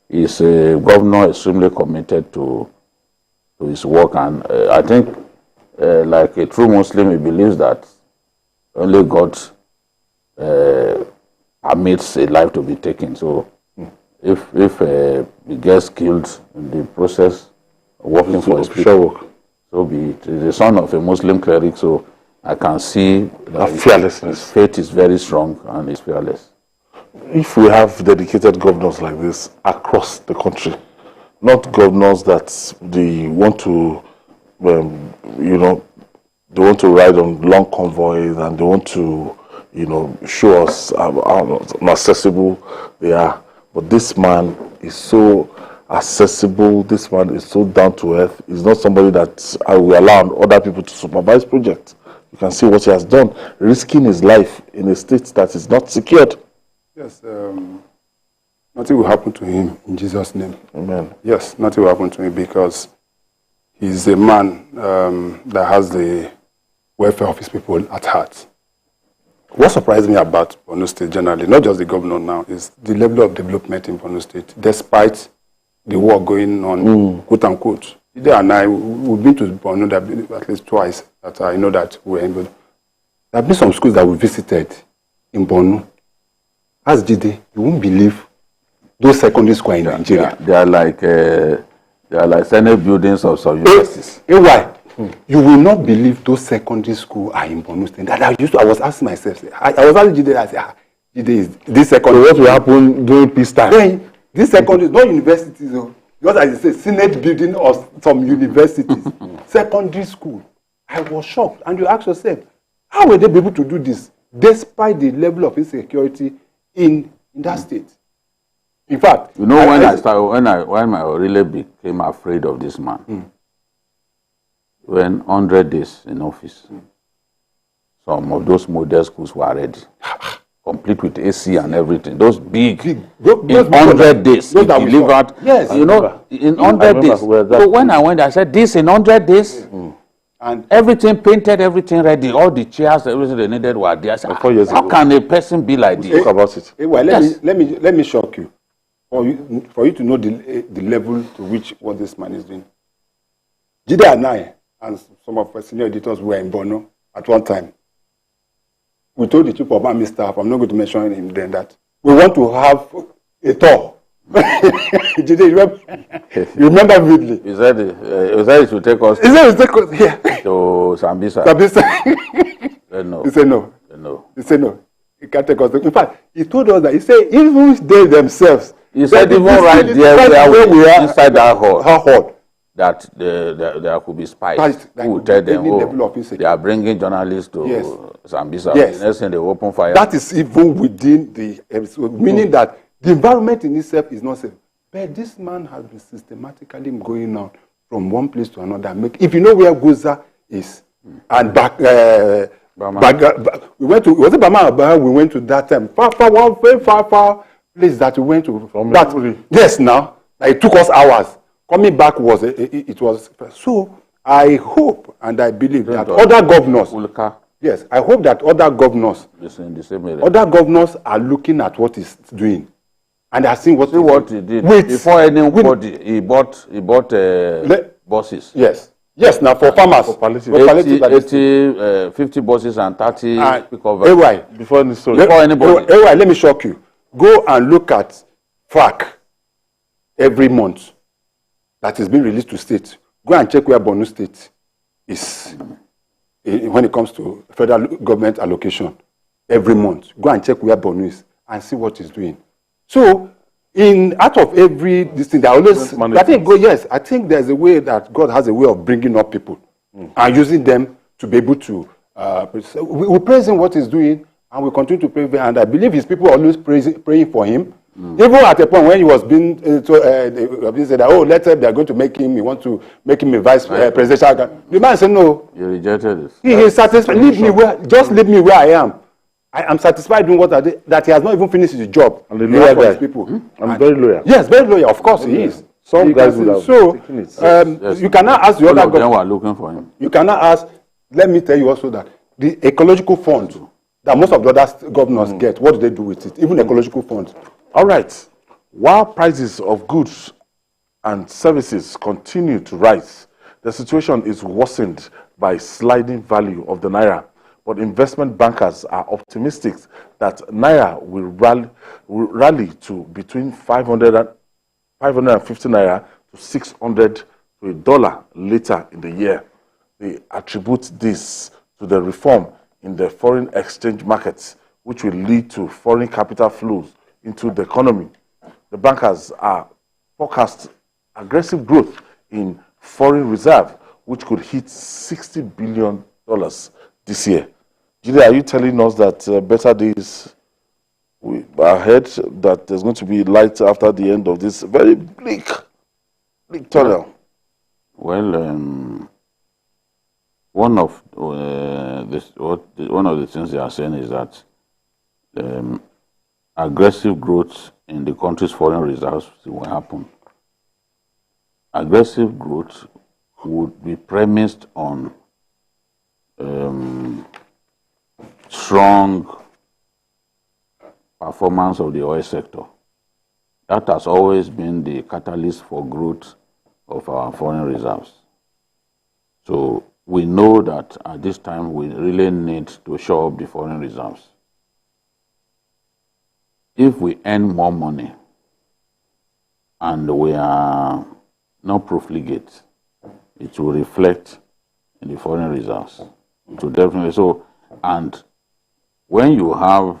he's a governor extremely committed to his work, and I think, like a true Muslim, he believes that only God permits a life to be taken. So if he gets killed in the process of working for his people, so be it. He's the son of a Muslim cleric, so I can see that fearlessness. His faith is very strong and he's fearless. If we have dedicated governors like this across the country, not governors that they want to, you know, they want to ride on long convoys and they want to, you know, show us how accessible they are. But this man is so accessible. This man is so down to earth. He's not somebody that I will allow other people to supervise projects. You can see what he has done, risking his life in a state that is not secured. Yes, nothing will happen to him in Jesus' name. Amen. Yes, nothing will happen to him because he's a man that has the welfare of his people at heart. What surprised me about Borno State generally, not just the governor now, is the level of development in Borno State, despite the war going on, quote unquote. Jide and I, we've been to Borno at least twice, that I know that we're in. There have been some schools that we visited in Borno. As Jide, you won't believe those secondary schools in Nigeria. They are like Senate buildings of some universities. Why? You will not believe those secondary schools are in Borno State. I was asking myself, I was asking Jide, I said, Jide, is this secondary? So what will happen during peacetime? Then, this secondary, not universities, because as I say, Senate building or some universities, secondary school. I was shocked. And you ask yourself, how were they able to do this despite the level of insecurity in that state? In fact, you know, when I really became afraid of this man, when 100 days in office, some of those model schools were ready, complete with AC and everything. Those big in 100 days, he delivered. Yes, you know, in 100 days. So when I went, I said, this in 100 days, and everything painted, everything ready, all the chairs, everything they needed were there. I said, how can a person be like this? Talk about it. Well, let me shock you. For you to know the level to which what this man is doing. Jide and I, and some of our senior editors were in Borno at one time. We told the chief of army staff, I'm not going to mention him then, that we want to have a tour. Jide, you remember vividly? He said it should take us here to Sambisa. No. He said no. No. He said no. He can't take us. In fact, he told us that, he said, even they themselves, he said even right there where we are inside that hall, that there could be spies who will tell them, they are bringing journalists to Sambisa. Yes. The next thing they open fire. That is even within the episode, meaning that the environment in itself is not safe. But this man has been systematically going on from one place to another. If you know where Goza is, and back, we went to, was it Bama? We went to that time, very far place that we went to. From that, yes, now, it took us hours. Coming back was, it was, so I hope and I believe that other governors, yes, I hope that other governors, other governors are looking at what he's doing. And I think what he did before anybody, he bought buses. Yes, now for farmers, for 50 buses and 30 pickup. Before anybody. Let me shock you. Go and look at FAC every month that is being released to state. Go and check where Borno State is when it comes to federal government allocation every month. Go and check where Borno is and see what he's doing. So, out of every this thing, I think there's a way that God has a way of bringing up people and using them to be able to. We praise him what he's doing, and we continue to pray. And I believe his people are always praying for him. Even at a point when he was being said, oh, let's say they're going to make him. We want to make him a vice presidential. The man said no. You rejected it. He is satisfied. Leave me where I am. I am satisfied doing what I did, that he has not even finished his job. And the loyal guy. His people. I'm very loyal. Yes, very loyal. Of course he is. Some guys would have taken it. You cannot ask the other government were looking for him. You cannot ask. Let me tell you also that the ecological fund that most of the other governors get, what do they do with it? Even ecological funds. All right. While prices of goods and services continue to rise, the situation is worsened by sliding value of the naira. But investment bankers are optimistic that naira will rally to between 550 naira to 600 to $1 later in the year. They attribute this to the reform in the foreign exchange markets, which will lead to foreign capital flows into the economy. The bankers are forecast aggressive growth in foreign reserve, which could hit $60 billion this year. Jide, are you telling us that better days are ahead, that there's going to be light after the end of this very bleak tunnel? Well, one of the things they are saying is that aggressive growth in the country's foreign reserves will happen. Aggressive growth would be premised on strong performance of the oil sector. That has always been the catalyst for growth of our foreign reserves. So we know that at this time we really need to shore up the foreign reserves. If we earn more money and we are not profligate, it will reflect in the foreign reserves. It will definitely so. And when you have,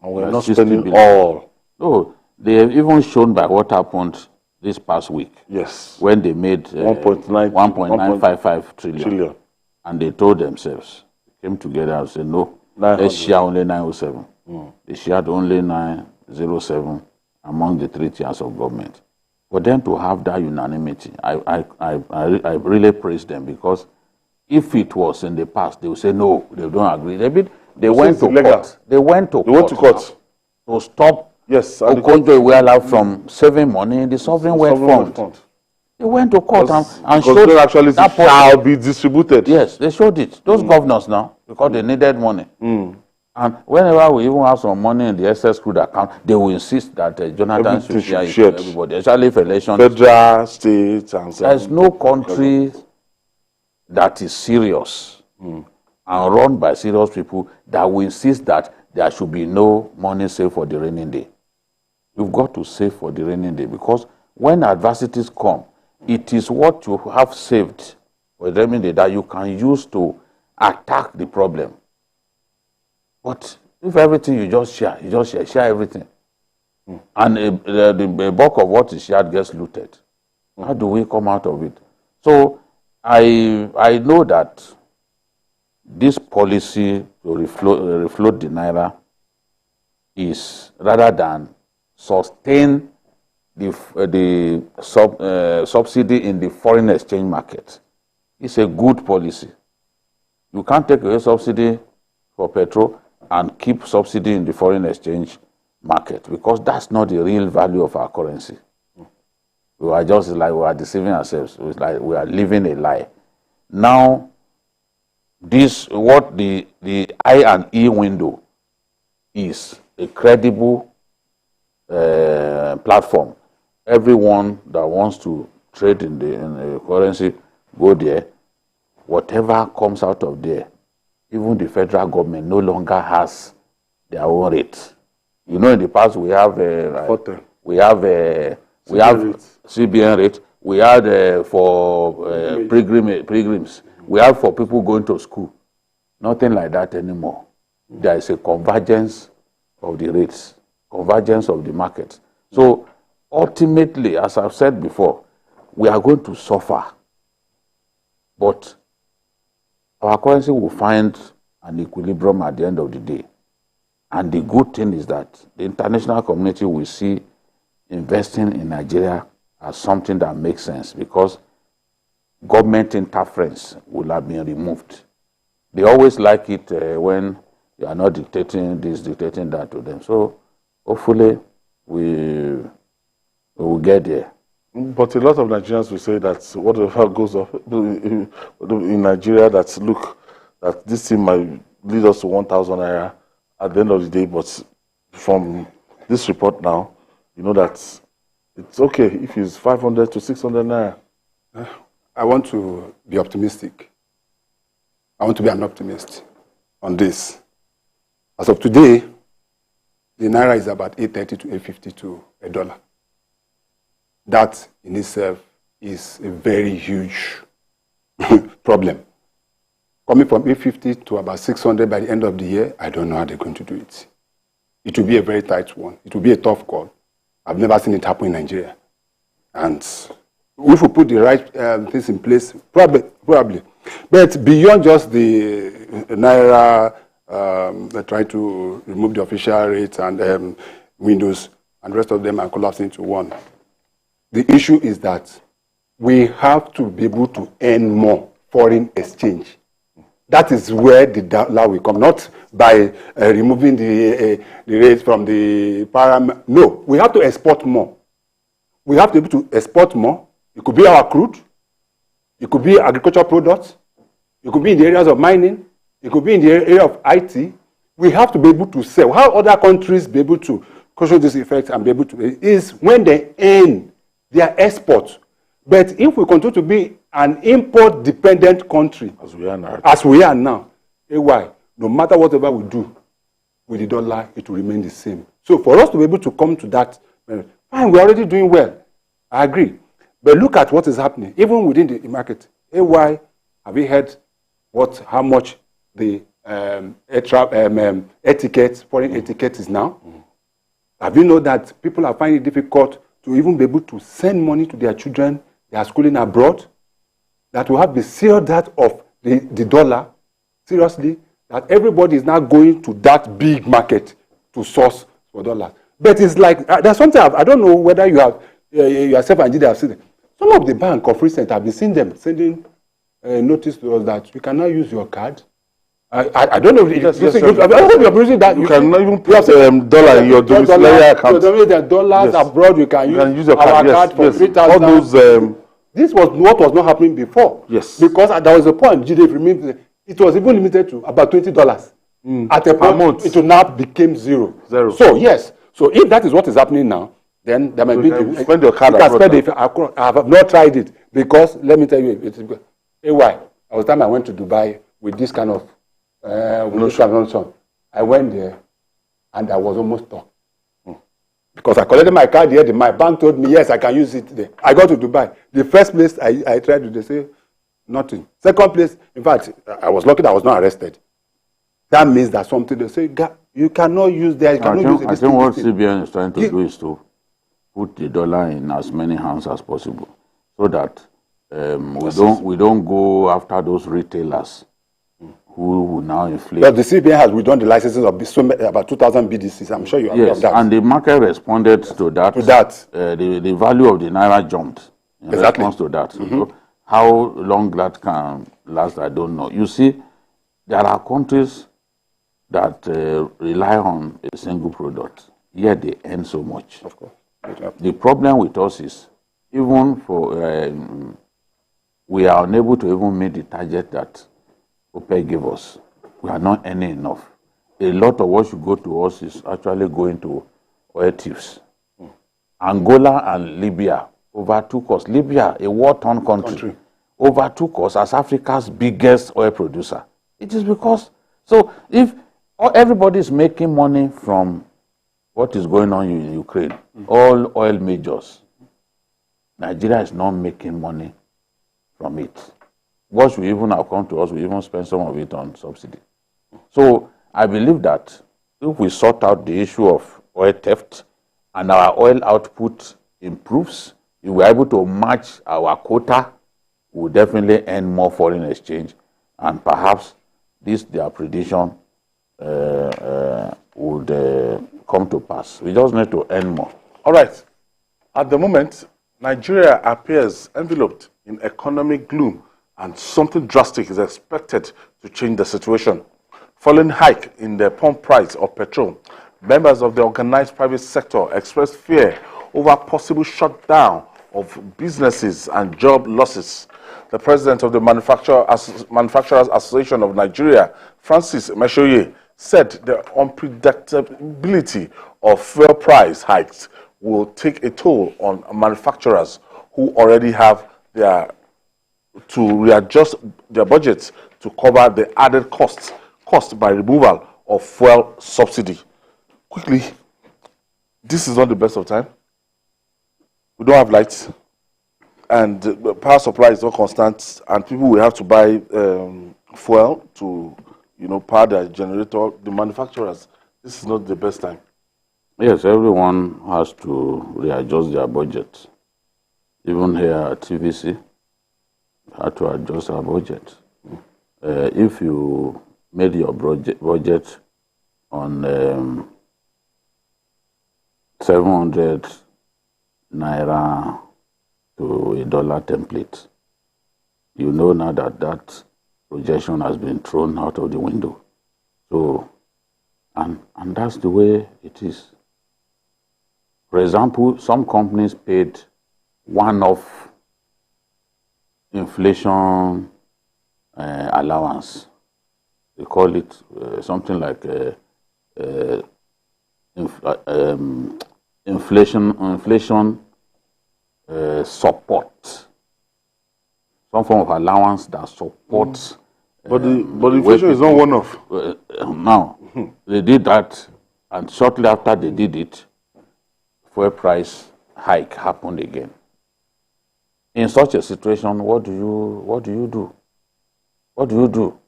and we're not spending all. No, they have even shown by what happened this past week. Yes. When they made 1.955 trillion. And they told themselves, came together and said, no, let's share only 907. They shared only 907 among the 3 tiers of government. For them to have that unanimity, I really praise them, because if it was in the past, they would say, no, they don't agree. They went to court. They went to court to stop Okonjo-Iweala from saving money in the sovereign wealth fund. They went to court and showed actually that shall be distributed. Yes, they showed it. Those governors now, because they needed money. And whenever we even have some money in the excess crude account, they will insist that Jonathan should share it to everybody, especially for elections. Federal, state, and so on. There's no country that is serious and run by serious people that will insist that there should be no money saved for the rainy day. You've got to save for the rainy day, because when adversities come, it is what you have saved for the rainy day that you can use to attack the problem. But if everything you just share everything. And the bulk of what is shared gets looted. How do we come out of it? So I know that this policy to refloat the naira is, rather than sustain the subsidy in the foreign exchange market, it's a good policy. You can't take away subsidy for petrol and keep subsidy in the foreign exchange market, because that's not the real value of our currency. We are just like, we are deceiving ourselves. It's like we are living a lie. Now, what the I&E window is a credible platform. Everyone that wants to trade in the currency, go there. Whatever comes out of there, even the federal government no longer has their own rate. You know, in the past we have CBN rate. We had for pilgrims. We have for people going to school. Nothing like that anymore. There is a convergence of the rates, convergence of the market. So ultimately, as I've said before, we are going to suffer. But our currency will find an equilibrium at the end of the day. And the good thing is that the international community will see investing in Nigeria as something that makes sense, because government interference will have been removed. They always like it when you are not dictating this, dictating that to them. So hopefully we will get there. But a lot of Nigerians will say that whatever goes off in Nigeria, that look, that this thing might lead us to 1,000 naira at the end of the day. But from this report now, you know that it's okay if it's 500 to 600 naira. I want to be optimistic. I want to be an optimist on this. As of today, the naira is about 830 to 850 to $1. That in itself is a very huge problem. Coming from 850 to about 600 by the end of the year, I don't know how they're going to do it. It will be a very tight one. It will be a tough call. I've never seen it happen in Nigeria. And if we put the right things in place, probably. But beyond just the naira, try to remove the official rates and windows, and the rest of them are collapsing into one. The issue is that we have to be able to earn more foreign exchange That is where the dollar will come, not by removing the rates from the param. No, we have to export more. We have to be able to export more. It could be our crude. It could be agricultural products. It could be in the areas of mining. It could be in the area of IT. We have to be able to sell. How other countries be able to cushion this effect and be able to is when they end their exports. But if we continue to be an import-dependent country, as we are now, why? No matter whatever we do with the dollar, it will remain the same. So for us to be able to come to that, fine, we're already doing well. I agree. But look at what is happening, even within the market. Why? Have you heard how much the etiquette, foreign etiquette is now? Have you known that people are finding it difficult to even be able to send money to their children? They are schooling abroad. That will have the serious debt of the dollar. Seriously, that everybody is now going to that big market to source for dollars. But it's like there's something I don't know whether you have yourself and have seen it. Some of the bank of recent have been seeing them sending notice to us that you cannot use your card. I don't know if you're using that. You cannot even put dollar in your domiciliary account. Dollars abroad, you can use your card for 3,000. All those. This was what was not happening before. Yes. Because there was a point, it was even limited to about $20. At a point, it now became zero. So yes. So if that is what is happening now, then there might be. Spend your card abroad. I have not tried it because let me tell you, it's why. I was time I went to Dubai with this kind of I went there and I was almost stuck. Because I collected my card here, my bank told me, yes, I can use it there. I got to Dubai. The first place I tried to, they say, nothing. Second place, in fact, I was lucky that I was not arrested. That means that something, they say, you cannot use there, you cannot use it. I think what CBN is trying to do is to put the dollar in as many hands as possible so that we don't go after those retailers who will now inflate. But the CBN has withdrawn the licenses of about 2,000 BDCs. I'm sure you are aware of that. And the market responded to that. The value of the naira jumped in response to that. So how long that can last, I don't know. You see, there are countries that rely on a single product, yet they earn so much. Of course. The problem with us is, even for we are unable to even meet the target that OPEC gave us. We are not earning enough. A lot of what should go to us is actually going to oil thieves. Angola and Libya overtook us. Libya, a war-torn country, overtook us as Africa's biggest oil producer. It is because, so if everybody is making money from what is going on in Ukraine, all oil majors, Nigeria is not making money from it. What should even have come to us, we even spend some of it on subsidy. So I believe that if we sort out the issue of oil theft and our oil output improves, if we're able to match our quota, we'll definitely earn more foreign exchange, and perhaps their prediction would come to pass. We just need to earn more. All right. At the moment, Nigeria appears enveloped in economic gloom, and something drastic is expected to change the situation. Following hike in the pump price of petrol, members of the organized private sector expressed fear over possible shutdown of businesses and job losses. The president of the Manufacturers Association of Nigeria, Francis Meshoye, said the unpredictability of fuel price hikes will take a toll on manufacturers who already have to readjust their budgets to cover the added cost by removal of fuel subsidy. Quickly, this is not the best of time. We don't have lights, and power supply is not constant, and people will have to buy fuel to, power their generator. The manufacturers, this is not the best time. Yes, everyone has to readjust their budget. Even here at TVC, had to adjust our budget. If you made your budget on 700 naira to $1 template, you know now that projection has been thrown out of the window. So, and that's the way it is. For example, some companies paid one-off inflation allowance. They call it something like inflation support. Some form of allowance that supports. But the inflation is not one-off. Now, they did that, and shortly after they did it, fuel price hike happened again. In such a situation, what do you do? What do you do?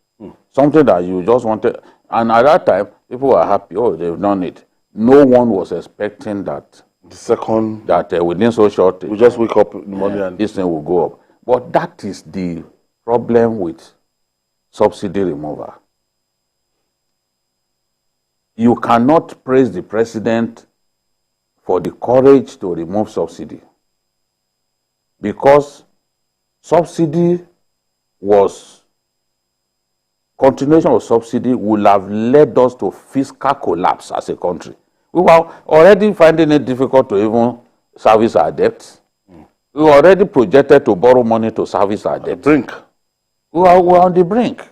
Something that you just wanted, and at that time, people were happy. Oh, they've done it. No one was expecting that. The second that within so short, we just wake up in the morning and this thing will go up. But that is the problem with subsidy removal. You cannot praise the president for the courage to remove subsidy, because subsidy continuation of subsidy will have led us to fiscal collapse as a country. We were already finding it difficult to even service our debts. We were already projected to borrow money to service our debt. Brink. We were on the brink,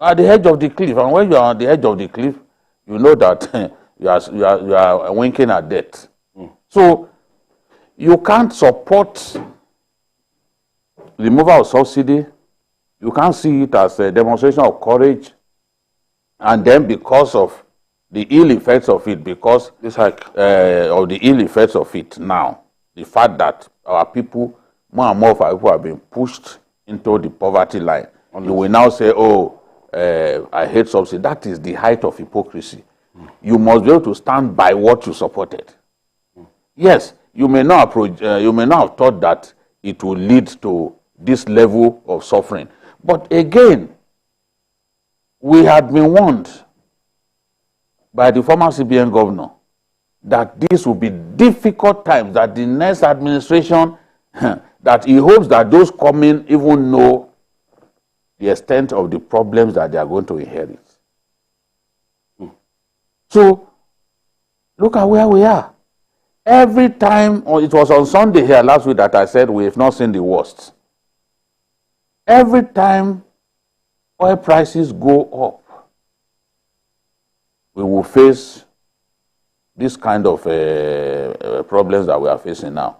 at the edge of the cliff. And when you are on the edge of the cliff, you know that you are winking at death. So you can't support removal of subsidy. You can't see it as a demonstration of courage, and then because of the ill effects of it, because this hike of the ill effects of it now, the fact that our people, more and more of our people, have been pushed into the poverty line. You will now say, oh, I hate subsidy. That is the height of hypocrisy. You must be able to stand by what you supported. Yes, you may not have thought that it will lead to this level of suffering. But again, we had been warned by the former CBN governor that this will be difficult times, that the next administration, that he hopes that those coming even know the extent of the problems that they are going to inherit. So, look at where we are. Every time, it was on Sunday here last week that I said we have not seen the worst. Every time oil prices go up, we will face this kind of problems that we are facing now.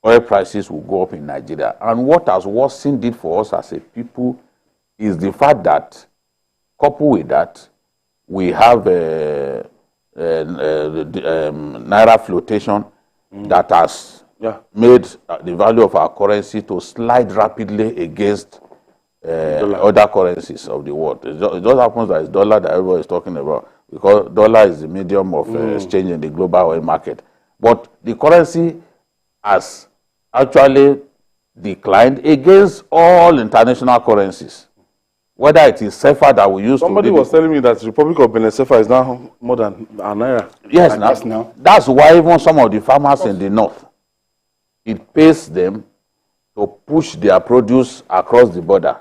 Oil prices will go up in Nigeria. And what has worsened it for us as a people is the fact that, coupled with that, we have Naira flotation that has made the value of our currency to slide rapidly against other currencies of the world. It just happens that it's dollar that everybody is talking about, because dollar is the medium of exchange in the global oil market. But the currency has actually declined against all international currencies. Whether it is CFA that we use. Somebody was telling me that the Republic of Benin CFA is now more than a Naira. Yes, now. That's why even some of the farmers in the north, it pays them to push their produce across the border.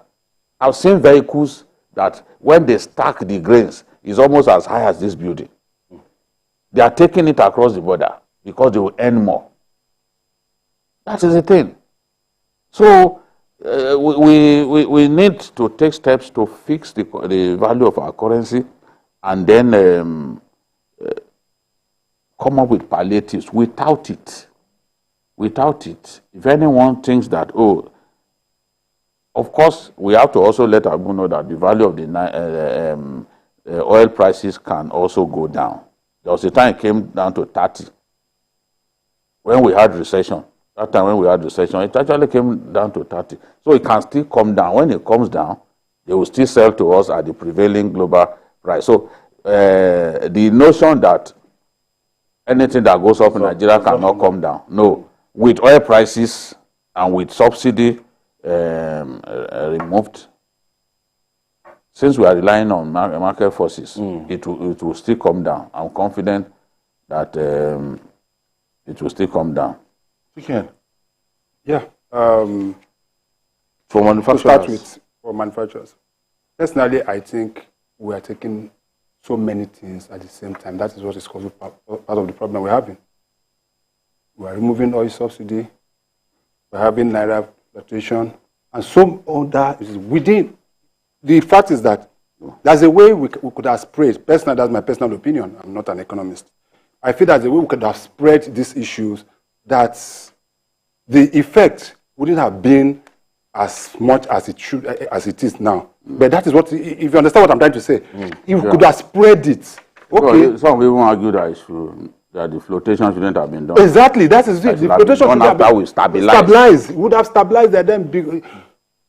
I've seen vehicles that when they stack the grains, it's almost as high as this building. They are taking it across the border because they will earn more. That is the thing. So we need to take steps to fix the value of our currency, and then come up with palliatives. Without it, if anyone thinks that, oh, of course, we have to also let everyone know that the value of the oil prices can also go down. There was a time it came down to 30. When we had recession, that time when we had recession, it actually came down to 30. So it can still come down. When it comes down, they will still sell to us at the prevailing global price. So the notion that anything that goes up in Nigeria cannot come down. No. With oil prices and with subsidy removed, since we are relying on market forces, it will still come down. I'm confident that it will still come down. We can. Yeah. For manufacturers. To start with, for manufacturers. Personally, I think we are taking so many things at the same time. That is what is causing part of the problem we're having. We are removing oil subsidy, we're having naira fluctuation, and some other is within. The fact is that there's a way we could have spread. Personally, that's my personal opinion. I'm not an economist. I feel there's a way we could have spread these issues that the effect wouldn't have been as much as it is now. But that is what, if you understand what I'm trying to say, if we could have spread it. Okay. Some people argue that the flotation shouldn't have been done. Exactly, that is it. The flotation should have been stabilized. It would have stabilized and then because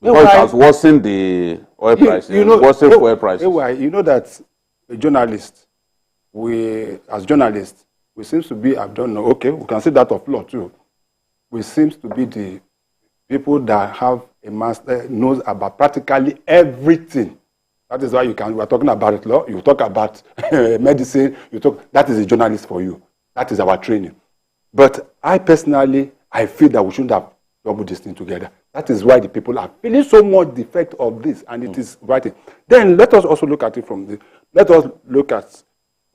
it has worsened the oil prices. Worsened oil prices. You know that a journalist, as journalists, we seem to be, I don't know, okay, we can see that of law too. We seem to be the people that have a master, knows about practically everything. That is why we are talking about law, you talk about medicine, that is a journalist for you. That is our training. But I personally, I feel that we shouldn't have doubled this thing together. That is why the people are feeling so much the effect of this, and it is writing. Then let us also look at it from we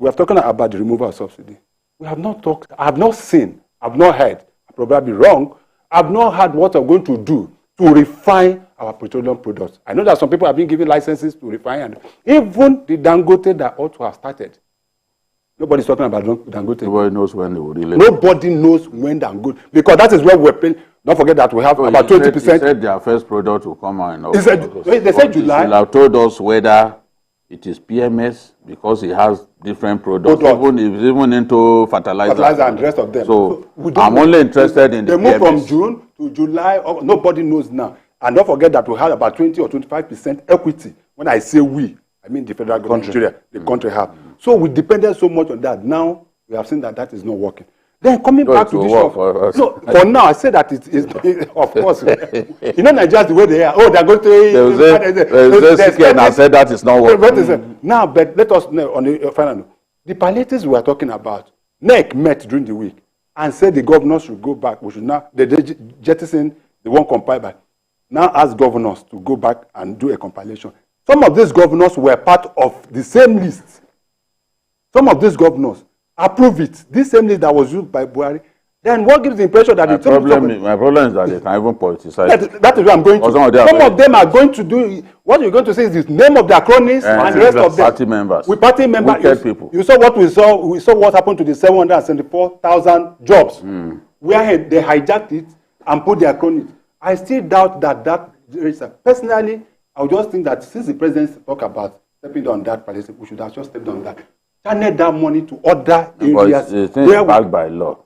are talking about the removal of subsidy. We have not talked, I have not seen, I have not heard, I probably be wrong, I have not heard what we're going to do to refine our petroleum products. I know that some people have been given licenses to refine, and even the Dangote that ought to have started. Nobody's talking about Dangote. Nobody knows when they will release. Nobody knows when Dangote, because that is where we're paying. Don't forget that we have about 20%. They said their first product will come out. They said July. They have told us whether it is PMS, because it has different products, even into fertilizer and the rest of them. So I'm only interested in the PMS. They moved from June to July. Nobody knows now. And don't forget that we have about 20 or 25% equity. When I say we, I mean the federal government, Nigeria, the country have. So we depended so much on that. Now we have seen that is not working. Then coming back to this, for now I say that it is of course. You know, Nigeria is the way they are. Oh, they're going to. I said that is not working. Now, but let us know on the final note. The palliatives we are talking about, NEC met during the week and said the governors should go back. We should now jettison the one compiled by. Now ask governors to go back and do a compilation. Some of these governors were part of the same list. Some of these governors approve it. This same list that was used by Buhari. Then what gives the impression that my problem is that they can even politicize. That is where I'm going to. Some of them are going to do. What you're going to say is the name of their cronies and the rest of them. Party members. With party members. Wicked people. You saw what we saw. We saw what happened to the 774,000 jobs. Where they hijacked it and put their cronies. I still doubt that personally, I would just think that since the president talked about stepping down that policy, we should have just stepped down that. Channel that money to other areas. The thing is backed by law.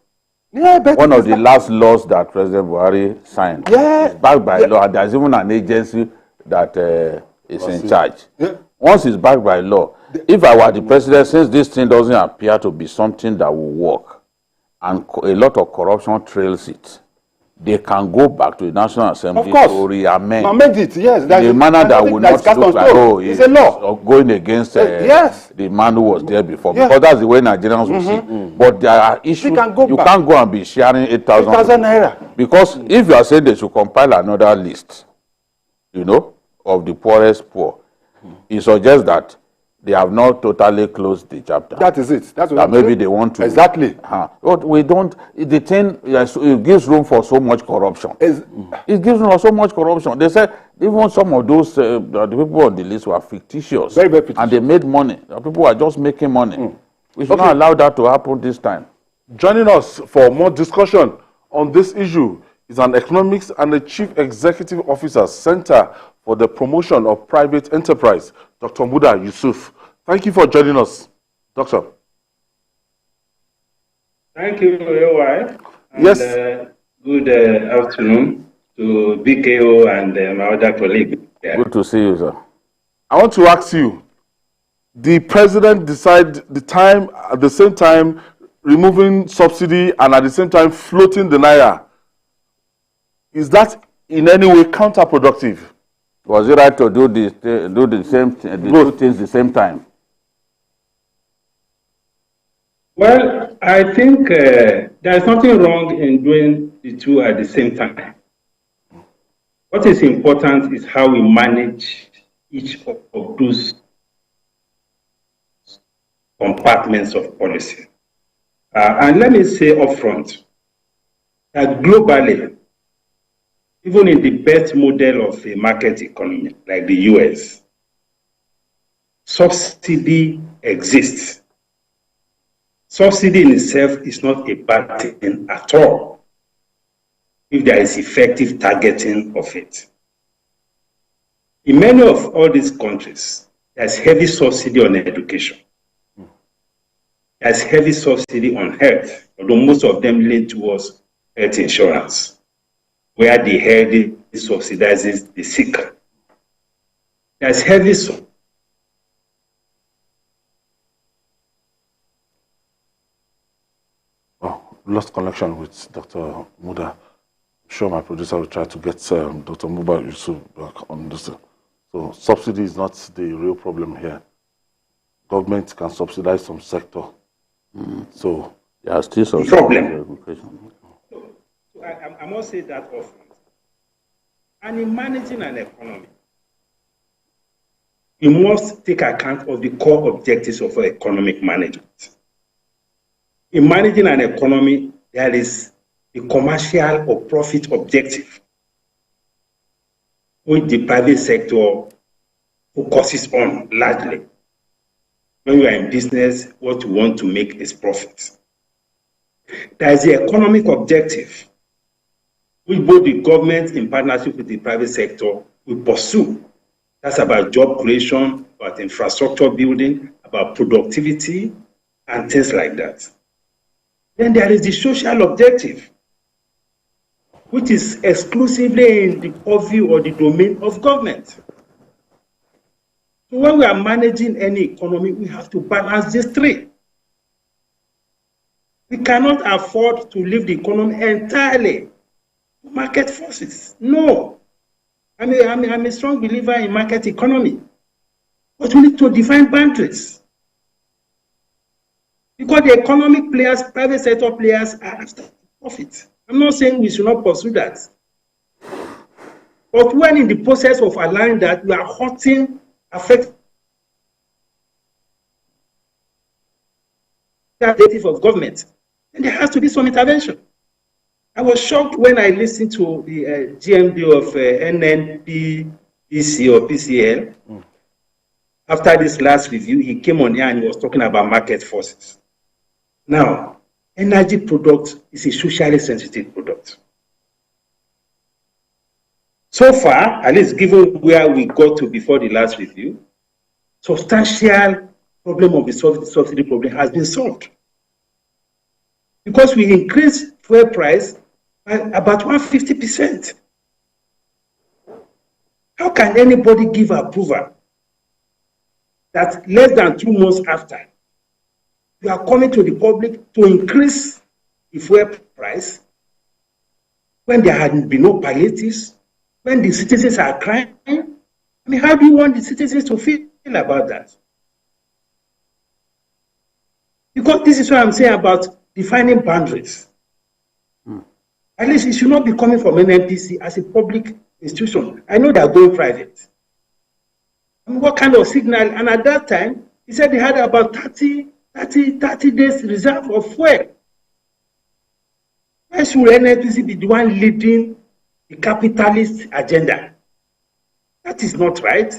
Yeah, but one of the last laws that President Buhari signed is backed by law. There's even an agency that is in charge. Once it's backed by law, if I were the president, since this thing doesn't appear to be something that will work, and a lot of corruption trails it, they can go back to the National Assembly to amend it, yes. The manner that will not look like, it's a law. Going against the man who was there before. Because that's the way Nigerians will see. But there are issues. You can't go and be sharing 8,000 naira. Because if you are saying they should compile another list, of the poorest poor, it suggests that they have not totally closed the chapter. That is it. That's what that maybe they want to. Exactly. But we don't. The thing, it gives room for so much corruption. It gives room for so much corruption. They said even some of those the people on the list were fictitious. Very, very fictitious. And they made money. The people are just making money. We should not allow that to happen this time. Joining us for more discussion on this issue is an economics and the Chief Executive Officer, Center for the Promotion of Private Enterprise, Dr. Muda Yusuf. Thank you for joining us, Doctor. Thank you, AY. Yes. Good afternoon to BKO and my other colleague. Good to see you, sir. I want to ask you, the president decided at the same time removing subsidy and at the same time floating the naira. Is that in any way counterproductive? Was it right to do the two things the same time? Well, I think there is nothing wrong in doing the two at the same time. What is important is how we manage each of those compartments of policy. And let me say upfront that globally, even in the best model of a market economy like the US, subsidy exists. Subsidy in itself is not a bad thing at all if there is effective targeting of it. In many of all these countries, there's heavy subsidy on education. There's heavy subsidy on health, although most of them lean towards health insurance, where the healthy subsidizes the sick. There's heavy subsidy. Lost connection with Dr. Muda. I'm sure my producer will try to get Dr. Muba Yusuf back on this. So subsidy is not the real problem here. Government can subsidize some sector. So there are still some problem. I must say that often. And in managing an economy, you must take account of the core objectives of economic management. In managing an economy, there is the commercial or profit objective, which the private sector focuses on largely. When you are in business, what you want to make is profit. There is the economic objective, which both the government in partnership with the private sector will pursue. That's about job creation, about infrastructure building, about productivity, and things like that. Then there is the social objective, which is exclusively in the purview or the domain of government. So when we are managing any economy, we have to balance these three. We cannot afford to leave the economy entirely to market forces. No. I'm a strong believer in market economy. But we need to define boundaries. Because the economic players, private sector players are after profit. I'm not saying we should not pursue that. But when in the process of allowing that, we are hurting, affecting the objective of government, then there has to be some intervention. I was shocked when I listened to the GMD of NNPC or PCL. After this last review, he came on here and he was talking about market forces. Now, energy product is a socially sensitive product. So far, at least given where we got to before the last review, substantial problem of the subsidy problem has been solved. Because we increased fuel price by about 150%. How can anybody give approval that less than 2 months after, you are coming to the public to increase the fuel price when there had been no palliatives, when the citizens are crying? I mean, how do you want the citizens to feel about that? Because this is what I'm saying about defining boundaries. At least it should not be coming from an NPC as a public institution. I know they are going private. I mean, what kind of signal? And at that time, he said they had about 30 days reserve of fuel. Why should NNPC be the one leading the capitalist agenda? That is not right.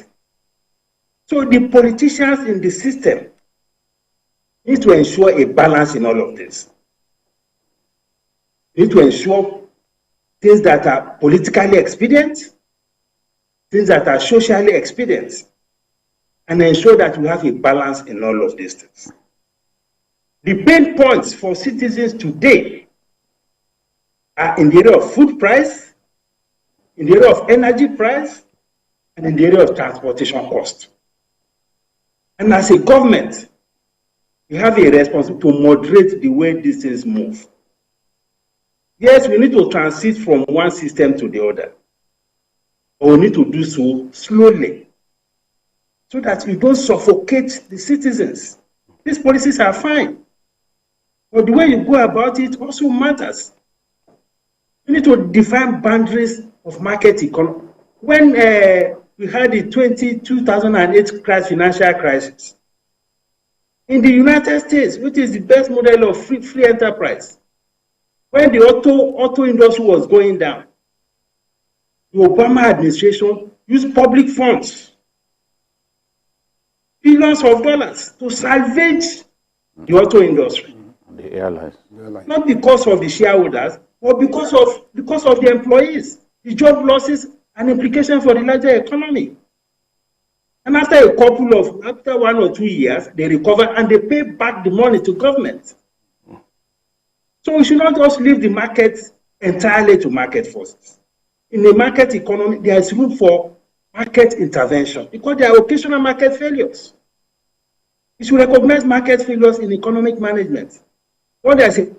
So the politicians in the system need to ensure a balance in all of this. They need to ensure things that are politically expedient, things that are socially expedient, and ensure that we have a balance in all of these things. The pain points for citizens today are in the area of food price, in the area of energy price, and in the area of transportation cost. And as a government, we have a responsibility to moderate the way these things move. Yes, we need to transit from one system to the other, but we need to do so slowly so that we don't suffocate the citizens. These policies are fine, but the way you go about it also matters. We need to define boundaries of market economy. When we had the 2008 financial crisis. In the United States, which is the best model of free enterprise, when the auto industry was going down, the Obama administration used public funds, billions of dollars, to salvage the auto industry. The airlines. Not because of the shareholders, but because of the employees, the job losses and implications for the larger economy. And after 1 or 2 years, they recover and they pay back the money to government. So we should not just leave the market entirely to market forces. In the market economy, there is room for market intervention because there are occasional market failures. We should recognize market failures in economic management. When there's a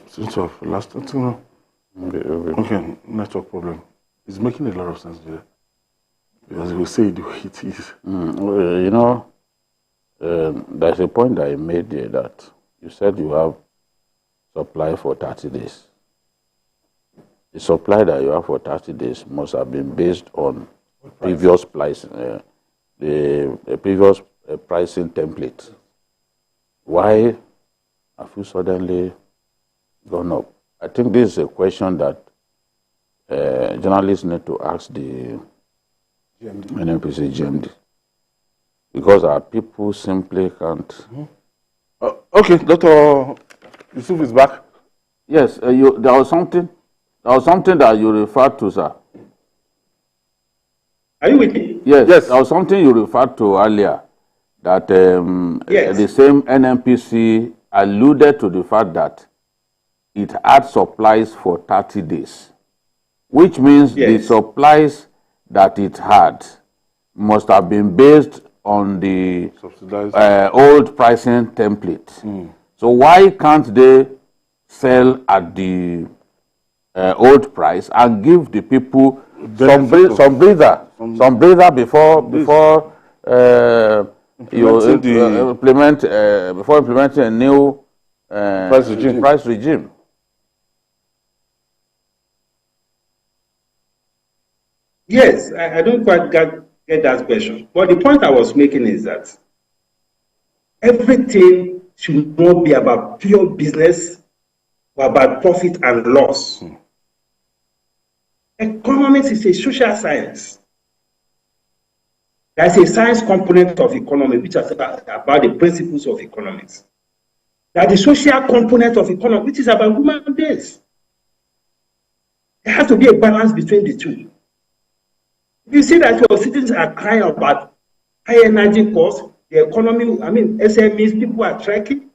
Since of last time, okay, network problem. It's making a lot of sense there. Because we say the way it is. You know, there's a point that I made there that you said you have supply for 30 days. The supply that you have for 30 days must have been based on previous price, the previous pricing template. Why have you suddenly gone up? I think this is a question that journalists need to ask the NNPC GMD, because our people simply can't. Okay, Dr. Yusuf is back. Yes, there was something that you referred to, sir. Are you with me? Yes, there was something you referred to earlier, that the same NNPC alluded to the fact that it had supplies for 30 days, which means the supplies that it had must have been based on the old pricing template. So why can't they sell at the old price and give the people some breather before implementing a new price regime? Yes, I don't quite get that question. But the point I was making is that everything should not be about pure business or about profit and loss. Economics is a social science. There's a science component of economy which is about the principles of economics. There's the social component of economy which is about human beings. There has to be a balance between the two. If you see that your citizens are crying about high energy costs, the economy, SMEs, people are tracking,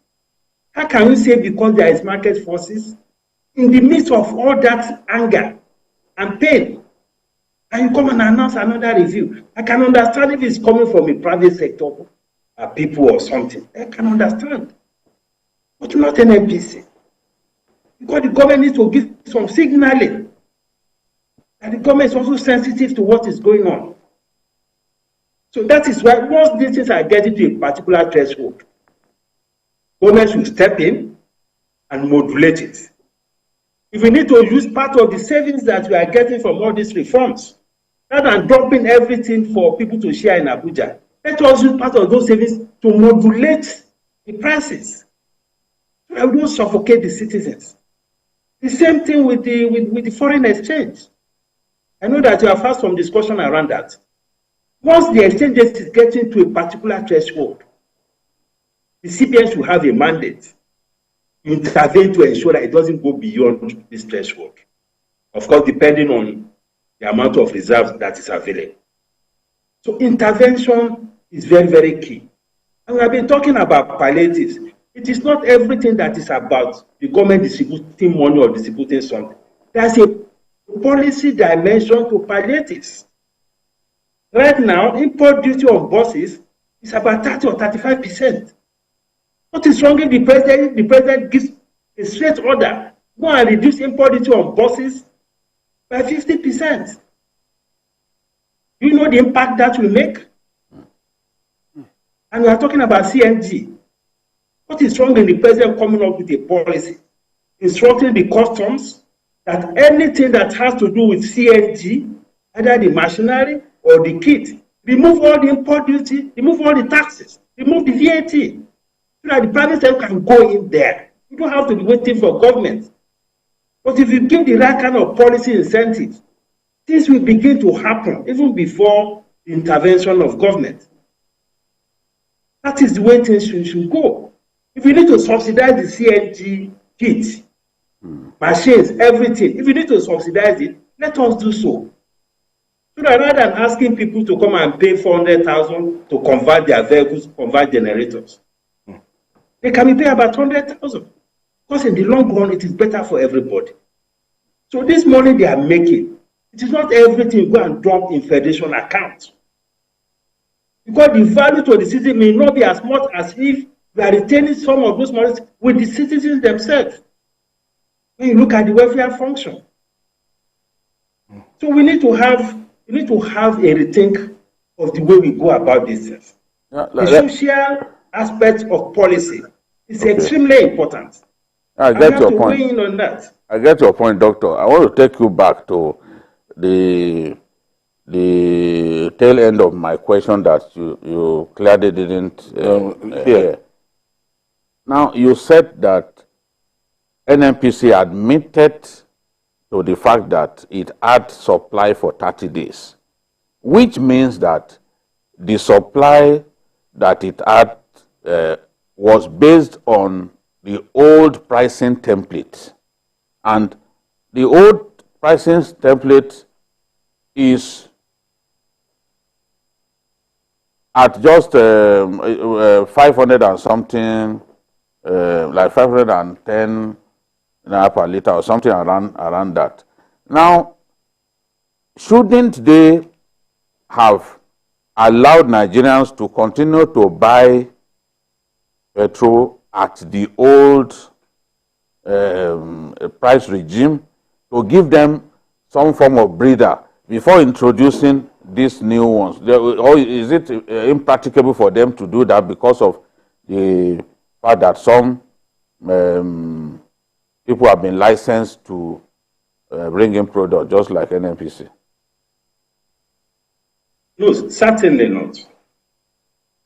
how can you say because there is market forces in the midst of all that anger and pain, and you come and announce another review? I can understand if it's coming from a private sector, people or something. I can understand. But not an NPC. Because the government needs to give some signaling. And the government is also sensitive to what is going on. So that is why once these things are getting to a particular threshold, government should step in and modulate it. If we need to use part of the savings that we are getting from all these reforms, rather than dumping everything for people to share in Abuja, let us use part of those savings to modulate the prices. So that we don't suffocate the citizens. The same thing with the foreign exchange. I know that you have had some discussion around that. Once the exchange rate is getting to a particular threshold, the CBN should have a mandate to intervene to ensure that it doesn't go beyond this threshold. Of course, depending on the amount of reserves that is available. So intervention is very, very key. And we have been talking about palliatives. It is not everything that is about the government distributing money or distributing something. There's a policy dimension to palliatives. Right now, import duty on buses is about 30 or 35%. What is wrong if the president gives a straight order, go and reduce import duty on buses by 50%? Do you know the impact that will make? And we are talking about CNG. What is wrong in the president coming up with a policy, instructing the customs that anything that has to do with CNG, either the machinery or the kit, remove all the import duty, remove all the taxes, remove the VAT, so that the private sector can go in there. You don't have to be waiting for government. But if you give the right kind of policy incentives, things will begin to happen even before the intervention of government. That is the way things should go. If you need to subsidize the CNG kit, machines, everything, if you need to subsidize it, let us do so. So that rather than asking people to come and pay 400,000 to convert their vehicles, convert generators, they can be paid about 100,000. Because in the long run, it is better for everybody. So this money they are making, it is not everything you go and drop in federation accounts. Because the value to the citizen may not be as much as if we are retaining some of those monies with the citizens themselves. When you look at the welfare function. So we need to have a rethink of the way we go about these things. The social aspect of policy is extremely important. I get your point. Weigh in on that. I get your point, Doctor. I want to take you back to the tail end of my question that you clearly didn't hear. Now, you said that NNPC admitted to the fact that it had supply for 30 days, which means that the supply that it had was based on the old pricing template. And the old pricing template is at just 500 and something, like 510 naira per liter or something around that. Now, shouldn't they have allowed Nigerians to continue to buy petrol at the old price regime to give them some form of breather before introducing these new ones? Or is it impracticable for them to do that because of the fact that some people have been licensed to bring in products just like NNPC? No, certainly not.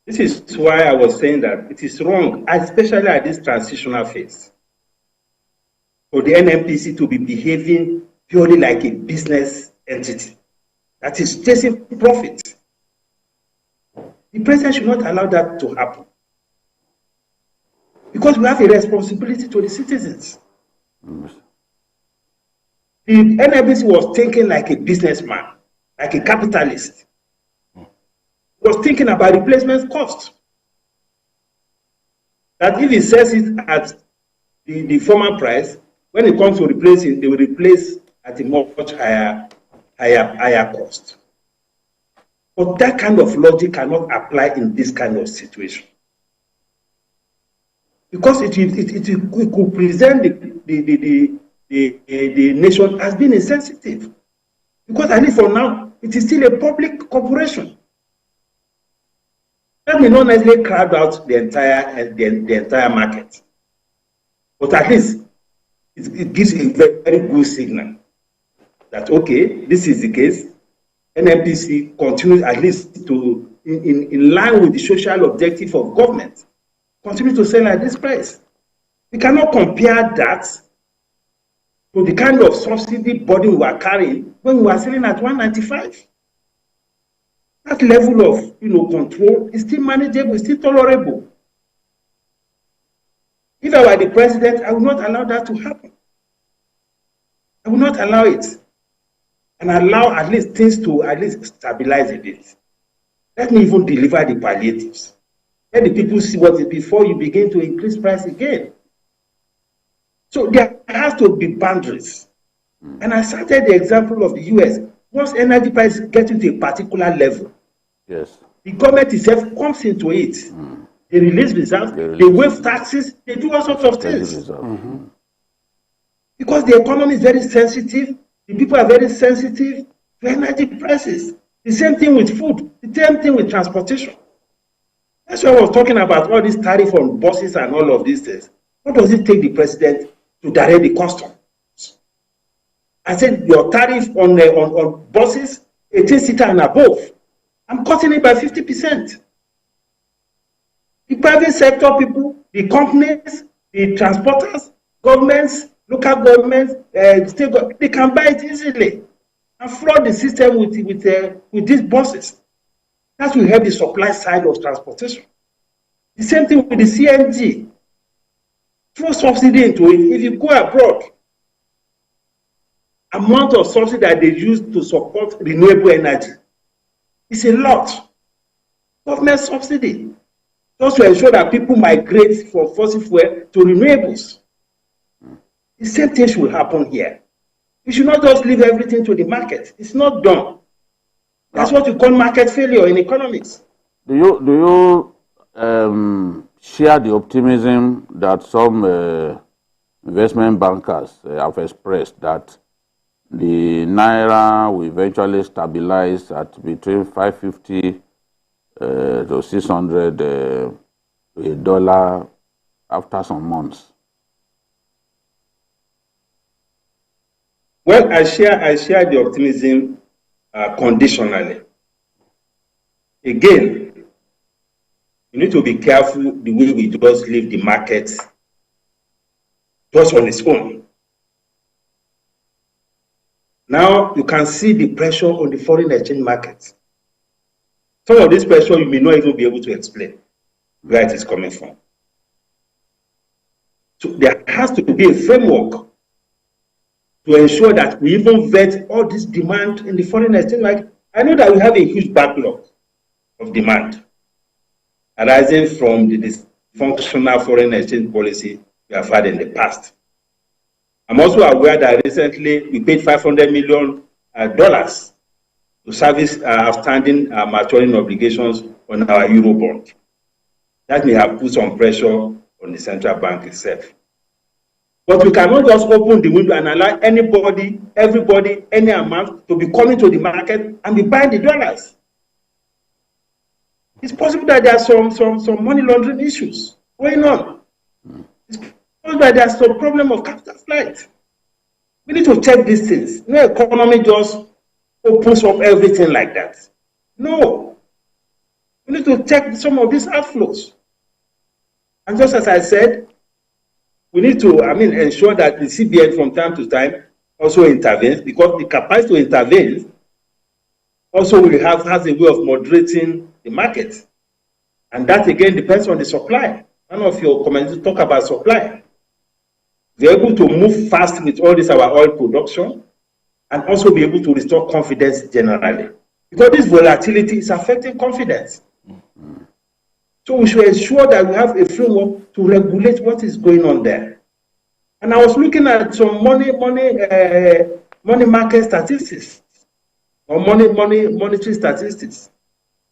This is why I was saying that it is wrong, especially at this transitional phase, for the NNPC to be behaving purely like a business entity that is chasing profit. The president should not allow that to happen. Because we have a responsibility to the citizens. The NNPC was thinking like a businessman, like a capitalist. Was thinking about replacement cost. That if he sells it at the former price, when it comes to replacing, they will replace at a much higher cost. But that kind of logic cannot apply in this kind of situation. Because it could present the nation as being insensitive. Because at least for now, it is still a public corporation. That may not necessarily crowd out the entire market, but at least it gives a very good signal that okay, this is the case. NNPC continues at least to, in line with the social objective of government, continue to sell at this price. We cannot compare that to the kind of subsidy burden we are carrying when we are selling at 195. That level of control is still manageable, is still tolerable. If I were the president, I would not allow that to happen. I would not allow it. And allow at least things to at least stabilize a bit. Let me even deliver the palliatives. Let the people see what it is before you begin to increase price again. So there has to be boundaries. And I cited the example of the US. Once energy prices get into a particular level, yes, the government itself comes into it. They release reserves, they waive taxes, they do all sorts of things. Because the economy is very sensitive, the people are very sensitive to energy prices. The same thing with food, the same thing with transportation. That's why I was talking about all this tariff on buses and all of these things. What does it take the president to direct the customs? I said your tariff on buses, 18-seater and above, I'm cutting it by 50%. The private sector people, the companies, the transporters, governments, local governments, state governments, they can buy it easily and flood the system with these buses. That will help the supply side of transportation. The same thing with the CNG. Throw subsidy into it. If you go abroad, amount of subsidy that they use to support renewable energy is a lot. Government subsidy. Just to ensure that people migrate from fossil fuel to renewables. The same thing should happen here. We should not just leave everything to the market. It's not done. That's what you call market failure in economics. Do you share the optimism that some investment bankers have expressed that the naira will eventually stabilize at between 550 to 600 a dollar after some months? Well, I share the optimism conditionally. Again, you need to be careful the way we just leave the market just on its own. Now you can see the pressure on the foreign exchange market. Some of this pressure you may not even be able to explain where it is coming from. So there has to be a framework to ensure that we even vet all this demand in the foreign exchange market. I know that we have a huge backlog of demand arising from the dysfunctional foreign exchange policy we have had in the past. I'm also aware that recently we paid $500 million to service outstanding maturing obligations on our Eurobond. That may have put some pressure on the central bank itself. But we cannot just open the window and allow anybody, everybody, any amount to be coming to the market and be buying the dollars. It's possible that there are some money laundering issues going on. It's possible that there's some problem of capital flight. We need to check these things. No economy just opens up everything like that. No. We need to check some of these outflows. And just as I said, we need to, ensure that the CBN from time to time also intervenes, because the capacity to intervene also has a way of moderating the market. And that again depends on the supply. One of your comments talk about supply. We're able to move fast with all this our oil production and also be able to restore confidence generally. Because this volatility is affecting confidence. So we should ensure that we have a framework to regulate what is going on there. And I was looking at some money market statistics or monetary statistics.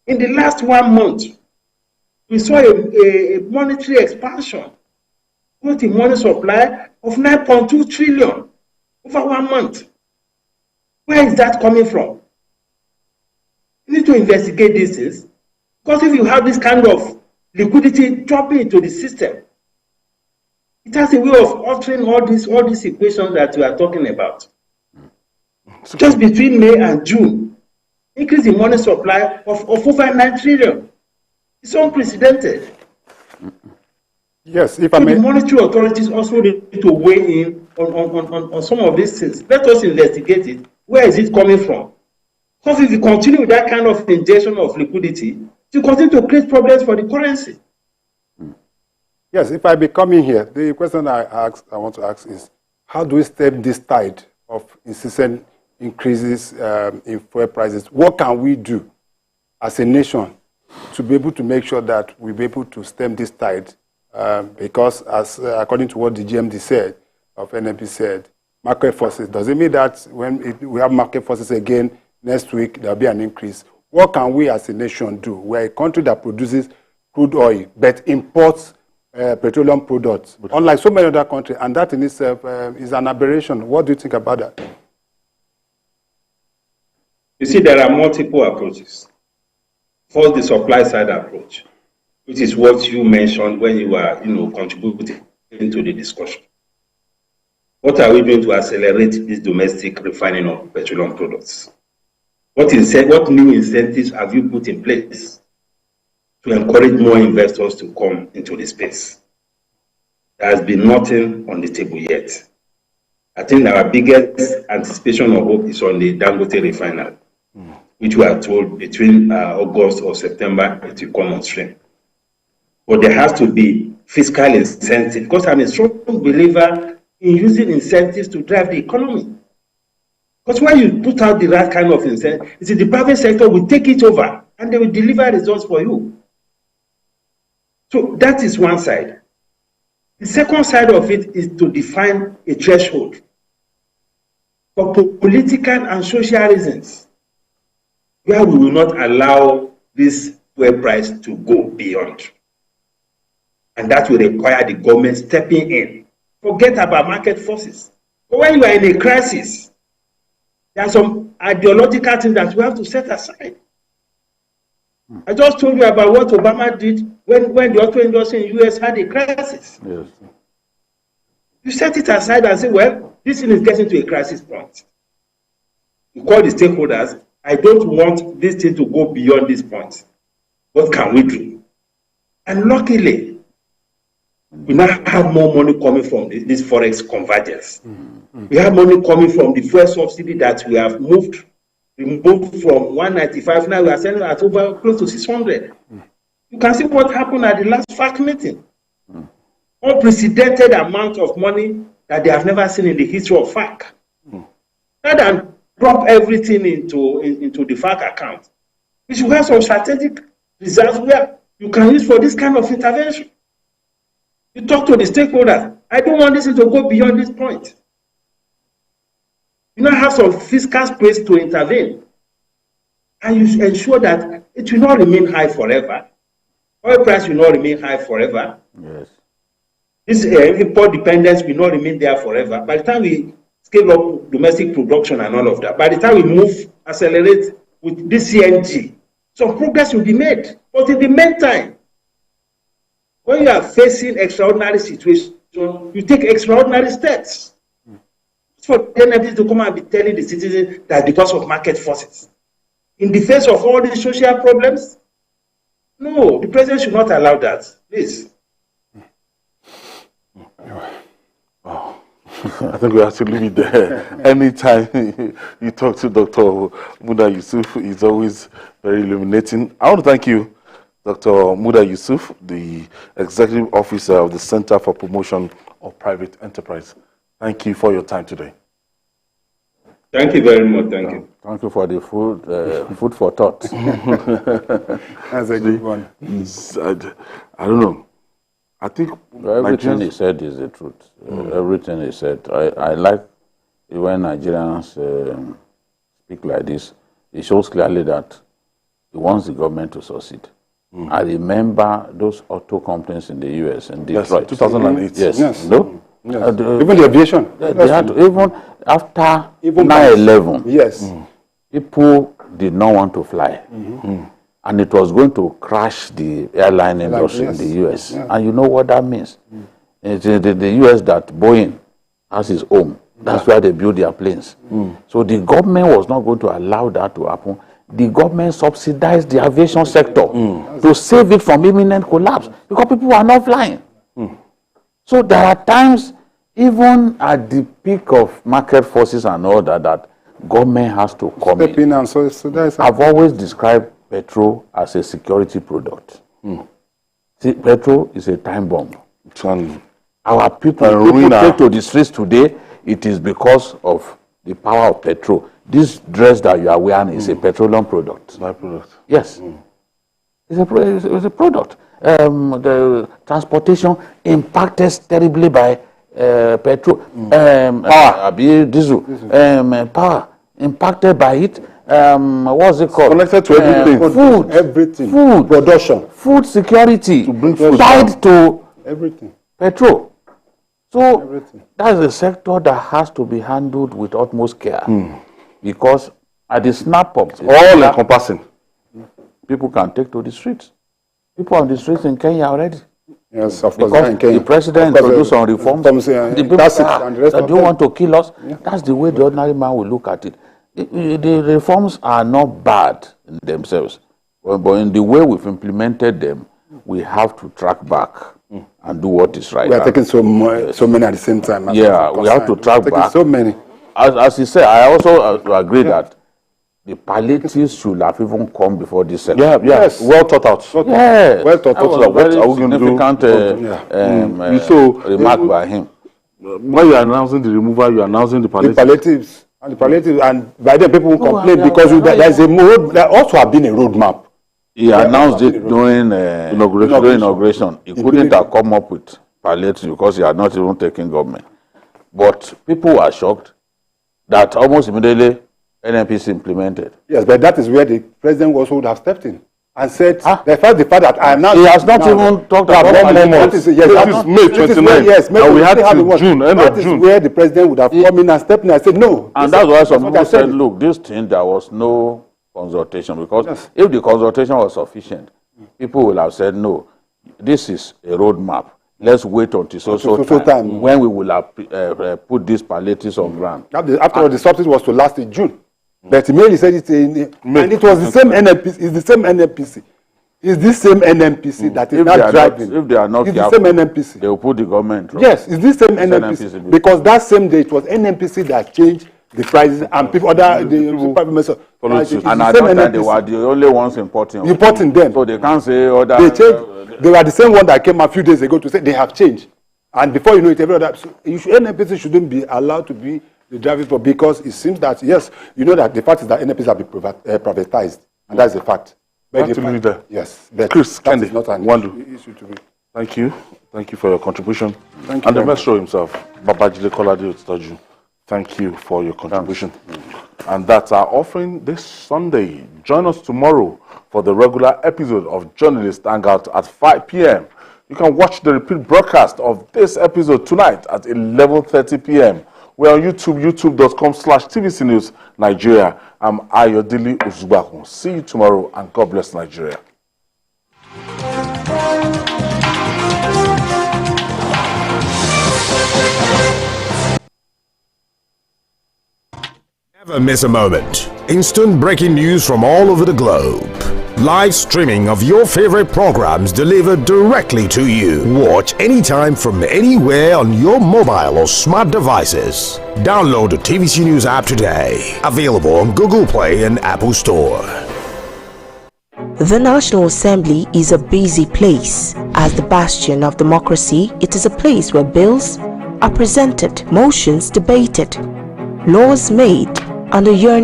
In the last 1 month, we saw a monetary expansion, with a money supply of 9.2 trillion over 1 month. Where is that coming from? You need to investigate these things, because if you have this kind of liquidity dropping into the system, it has a way of altering all these equations that we are talking about. Just between May and June, increase in money supply of over 9 trillion. It's unprecedented. Yes, if I may. The monetary authorities also need to weigh in on some of these things. Let us investigate it. Where is it coming from? Because if you continue with that kind of injection of liquidity, you continue to create problems for the currency. Yes, if I be coming here, the question I want to ask is, how do we stem this tide of incessant increases in fuel prices? What can we do as a nation to be able to make sure that we'll be able to stem this tide? Because according to what the GMD said, of NMP said, market forces, does it mean that when we have market forces again next week, there'll be an increase? What can we as a nation do? We're a country that produces crude oil, but imports petroleum products, unlike so many other countries, and that in itself is an aberration. What do you think about that? You see, there are multiple approaches. First, the supply side approach. which is what you mentioned when you were, contributing to the discussion. What are we doing to accelerate this domestic refining of petroleum products? What new incentives have you put in place to encourage more investors to come into the space? There has been nothing on the table yet. I think our biggest anticipation of hope is on the Dangote Refinery, which we are told between August or September it will come on stream. But there has to be fiscal incentive, because I'm a strong believer in using incentives to drive the economy. Because when you put out the right kind of incentive, it's the private sector will take it over and they will deliver results for you. So that is one side. The second side of it is to define a threshold for political and social reasons where we will not allow this fuel price to go beyond. And that will require the government stepping in. Forget about market forces. But when you are in a crisis, there are some ideological things that we have to set aside. I just told you about what Obama did when the auto industry in the US had a crisis. Yes. You set it aside and say, well, this thing is getting to a crisis point. You call the stakeholders, I don't want this thing to go beyond this point. What can we do? And luckily, we now have more money coming from this forex convergence. We have money coming from the fuel subsidy that we have removed from 195. Now we are selling at over close to 600. You can see what happened at the last FAC meeting. Unprecedented amount of money that they have never seen in the history of FAC. Rather than drop everything into the FAC account, we should have some strategic results where you can use for this kind of intervention. You talk to the stakeholders. I don't want this to go beyond this point. You now have some fiscal space to intervene. And you ensure that it will not remain high forever. Oil price will not remain high forever. Yes. This import dependence will not remain there forever. By the time we scale up domestic production and all of that, by the time we accelerate with this CNG, some progress will be made. But in the meantime, when you are facing extraordinary situations, you take extraordinary steps. For the NFD to come and be telling the citizens that because of market forces. In the face of all these social problems, no, the president should not allow that. Please. Oh, I think we have to leave it there. Anytime you talk to Dr. Muda Yusuf, it's always very illuminating. I want to thank you, Dr. Muda Yusuf, the Executive Officer of the Center for Promotion of Private Enterprise. Thank you for your time today. Thank you very much. Thank you. Thank you for the food for thought. That's a good one. I don't know. I think everything he said is the truth. Everything he said. I like when Nigerians speak like this. It shows clearly that he wants the government to succeed. I remember those auto companies in the US in Detroit. Yes, 2008. Yes. No? Yes. Even the aviation. They had to, even after 9/11. Yes. People did not want to fly. And it was going to crash the airline industry in the US. Yeah. And you know what that means? It's the US that Boeing has its home. That's where they build their planes. So the government was not going to allow that to happen. The government subsidized the aviation sector to save it from imminent collapse because people are not flying. So there are times, even at the peak of market forces and all that government has to come in. And so I've always described petrol as a security product. See, petrol is a time bomb. Our people take to the streets today, it is because of the power of petrol. This dress that you are wearing is a petroleum product. Yes. It's a product. The transportation impacted terribly by petrol. Power. Diesel. Power impacted by it. What's it called? Connected to everything. Food. Everything. Food. Production. Food security. To bring food tied to everything. Petrol. So that's a sector that has to be handled with utmost care. Because at the snap of all encompassing, people can take to the streets. people on the streets in Kenya already. Yes, of course. Because the president introduced some reforms. The people that don't want to kill us. Yeah. That's the way the ordinary man will look at it. The reforms are not bad in themselves, but in the way we've implemented them, we have to track back and do what is right. We are taking so many at the same time. Yeah, we have to track back. So many. As he said, I also agree that the palliatives should have even come before this session. Yeah, yes, well thought out. Yeah, well thought out. What are we going to do? Remark by him. When you are announcing the removal, you are announcing the palliatives. And by then people will complain because there is a road. There also have been a roadmap. He announced it during inauguration. He couldn't have come up with palliatives because he had not even taken government. But people were shocked that almost immediately NNPC implemented. Yes, but that is where the president also would have stepped in and said, the fact that I am now... He has not even talked about that is May 29th. Yes, May, and we had to June, end of June. That is where the president would have come in and stepped in and said, no. And that's why some people said, look, this thing, there was no consultation. Because if the consultation was sufficient, people will have said, no, this is a roadmap. Let's wait until so time when we will have put these palliatives on ground. After all, the subsidy was to last in June. But he merely said it in May. And it was the same NNPC. It's the same NNPC. It's this same NNPC that is not driving. If they are not careful, the same NNPC. They will put the government. Yes, it's this same NNPC. Because that same day, it was NNPC that changed the prices and people, and at that time, they were the only ones importing them. So they can't say other. They changed. They were the same one that came a few days ago to say they have changed. And before you know it, every other, NNPC shouldn't be allowed to be the driving force because it seems that, yes, you know that the fact is that NNPC have been privatized. And that's a fact. But yes. But Chris Kendi, not an issue to be. Thank you. Thank you for your contribution. Thank you. And the Metro himself, Babajide Kolade Otaju. Thank you for your contribution. And that's our offering this Sunday. Join us tomorrow for the regular episode of Journalist Hangout at 5 p.m. You can watch the repeat broadcast of this episode tonight at 11:30 p.m. We're on YouTube, youtube.com/TVC News Nigeria. I'm Ayodele Uzubakun. See you tomorrow and God bless Nigeria. Never miss a moment. Instant breaking news from all over the globe. Live streaming of your favorite programs delivered directly to you. Watch anytime from anywhere on your mobile or smart devices. Download the TVC News app today. Available on Google Play and Apple Store. The National Assembly is a busy place. As the bastion of democracy, it is a place where bills are presented, motions debated, laws made, and a yearning